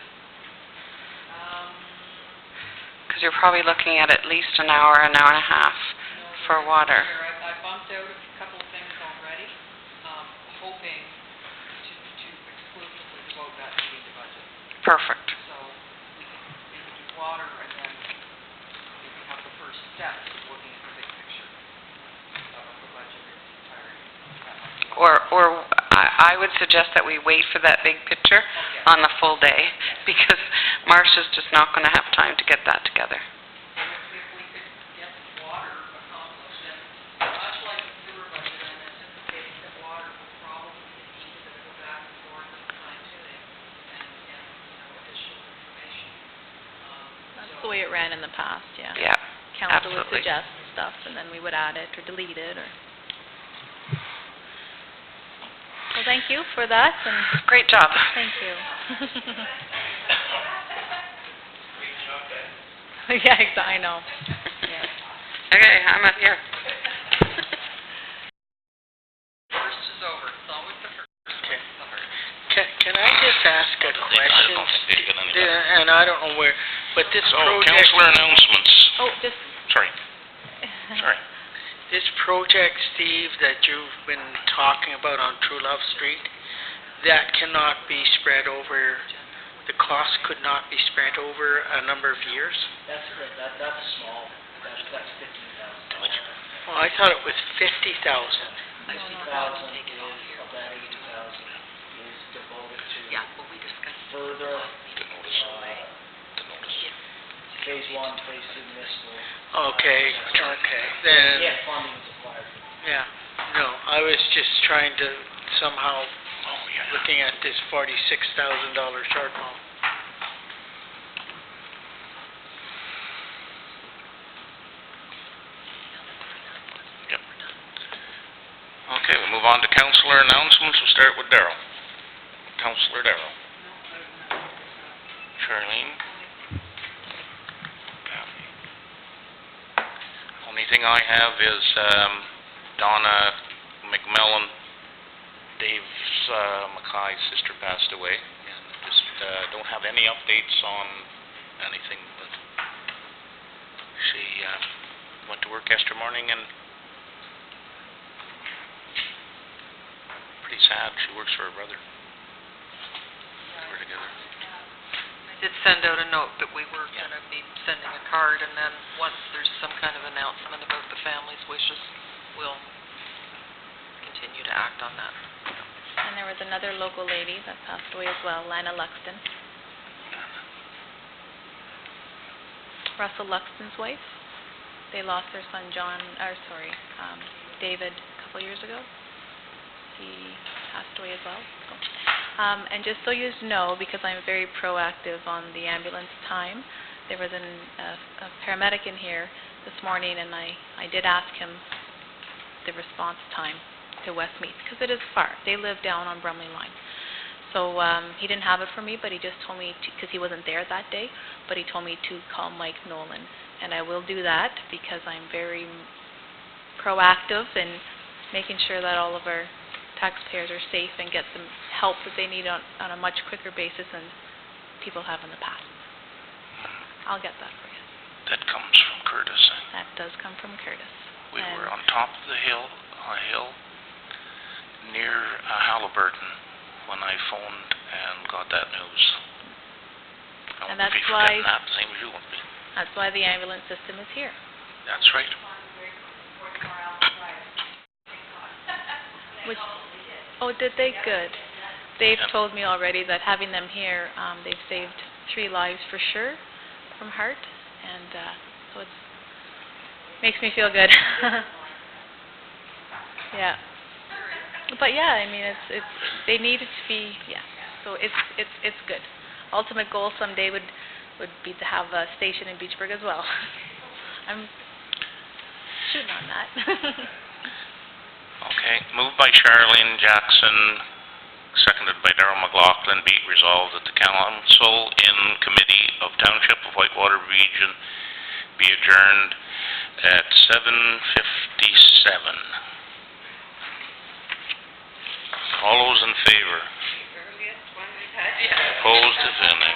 because you're probably looking at least an hour and a half for water. I bumped out a couple of things already, hoping to exclusively devote that meeting to budget. Perfect. So we could do water and then we can have the first steps of looking at the big picture of the budget in its entirety. That might be Or I would suggest that we wait for that big picture on the full day, because Marcia's just not going to have time to get that together. If we could get water accomplished, and much like the sewer budget, I'm anticipating that water will probably need to go back and forth with fine tuning and additional information. That's the way it ran in the past, yeah. Yeah, Council would absolutely. suggest stuff, and then we would add it or delete it, or... Well, thank you for that, and Great job. thank you. Yeah, I know. Yeah. Okay, I'm up here. First is over, it's always the first. Okay. The hardest. Can I just ask a question? don't think they've got any better. Yeah, and I don't know where, but this So, project... councillor announcements. Oh, just... Sorry. Sorry. This project, Steve, that you've been talking about on True Love Street, that cannot be spread over, the cost could not be spread over a number of years? That's small, that's $15,000. Well, I thought it was 50,000. 50,000 is, of that 80,000 is devoted to Well, we discussed further, The notice. The notice. phase 1, phase 2 municipal. Okay, then, Yeah, funding is acquired. yeah, no, I was just trying to somehow, Oh, yeah. looking at this $46,000 shortfall. Yep. Okay, we move on to councillor announcements. We'll start with Darrell. Councillor Darrell. Charlene. Kathy. Only thing I have is Donna McMillan, Dave's Mackay's sister passed away, and just don't have any updates on anything, but she went to work yesterday morning and pretty sad. She works for her brother. They were together. I did send out a note that we were going to be sending a card, and then once there's some kind of announcement about the family's wishes, we'll continue to act on that. And there was another local lady that passed away as well, Lana Luxton. Russell Luxton's wife. They lost their son David a couple years ago. He passed away as well. So. And just so you know, because I'm very proactive on the ambulance time, there was a paramedic in here this morning, and I did ask him the response time to Westmeath, because it is far. They live down on Brumley Line. So he didn't have it for me, but he just told me, because he wasn't there that day, but he told me to call Mike Nolan. And I will do that, because I'm very proactive in making sure that all of our taxpayers are safe and get the help that they need on a much quicker basis than people have in the past. I'll get that for you. That comes from Curtis. That does come from Curtis. We And were on top of the hill, near Halliburton, when I phoned and got that news. I And won't that's be why- forgetting that, same as you won't be. That's why the ambulance system is here. That's right. Which, oh, did they? Good. They've Yep. told me already that having them here, they've saved 3 lives for sure from heart, and so it makes me feel good. Yeah. But yeah, I mean, it's they need it to be, yeah. So it's good. Ultimate goal someday would be to have a station in Beachburg as well. I'm shooting on that. Okay, moved by Charlene Jackson, seconded by Darrell McLaughlin, be it resolved that the council in committee of Township of Whitewater Region be adjourned at 7:57. All those in favor? Opposed, if any.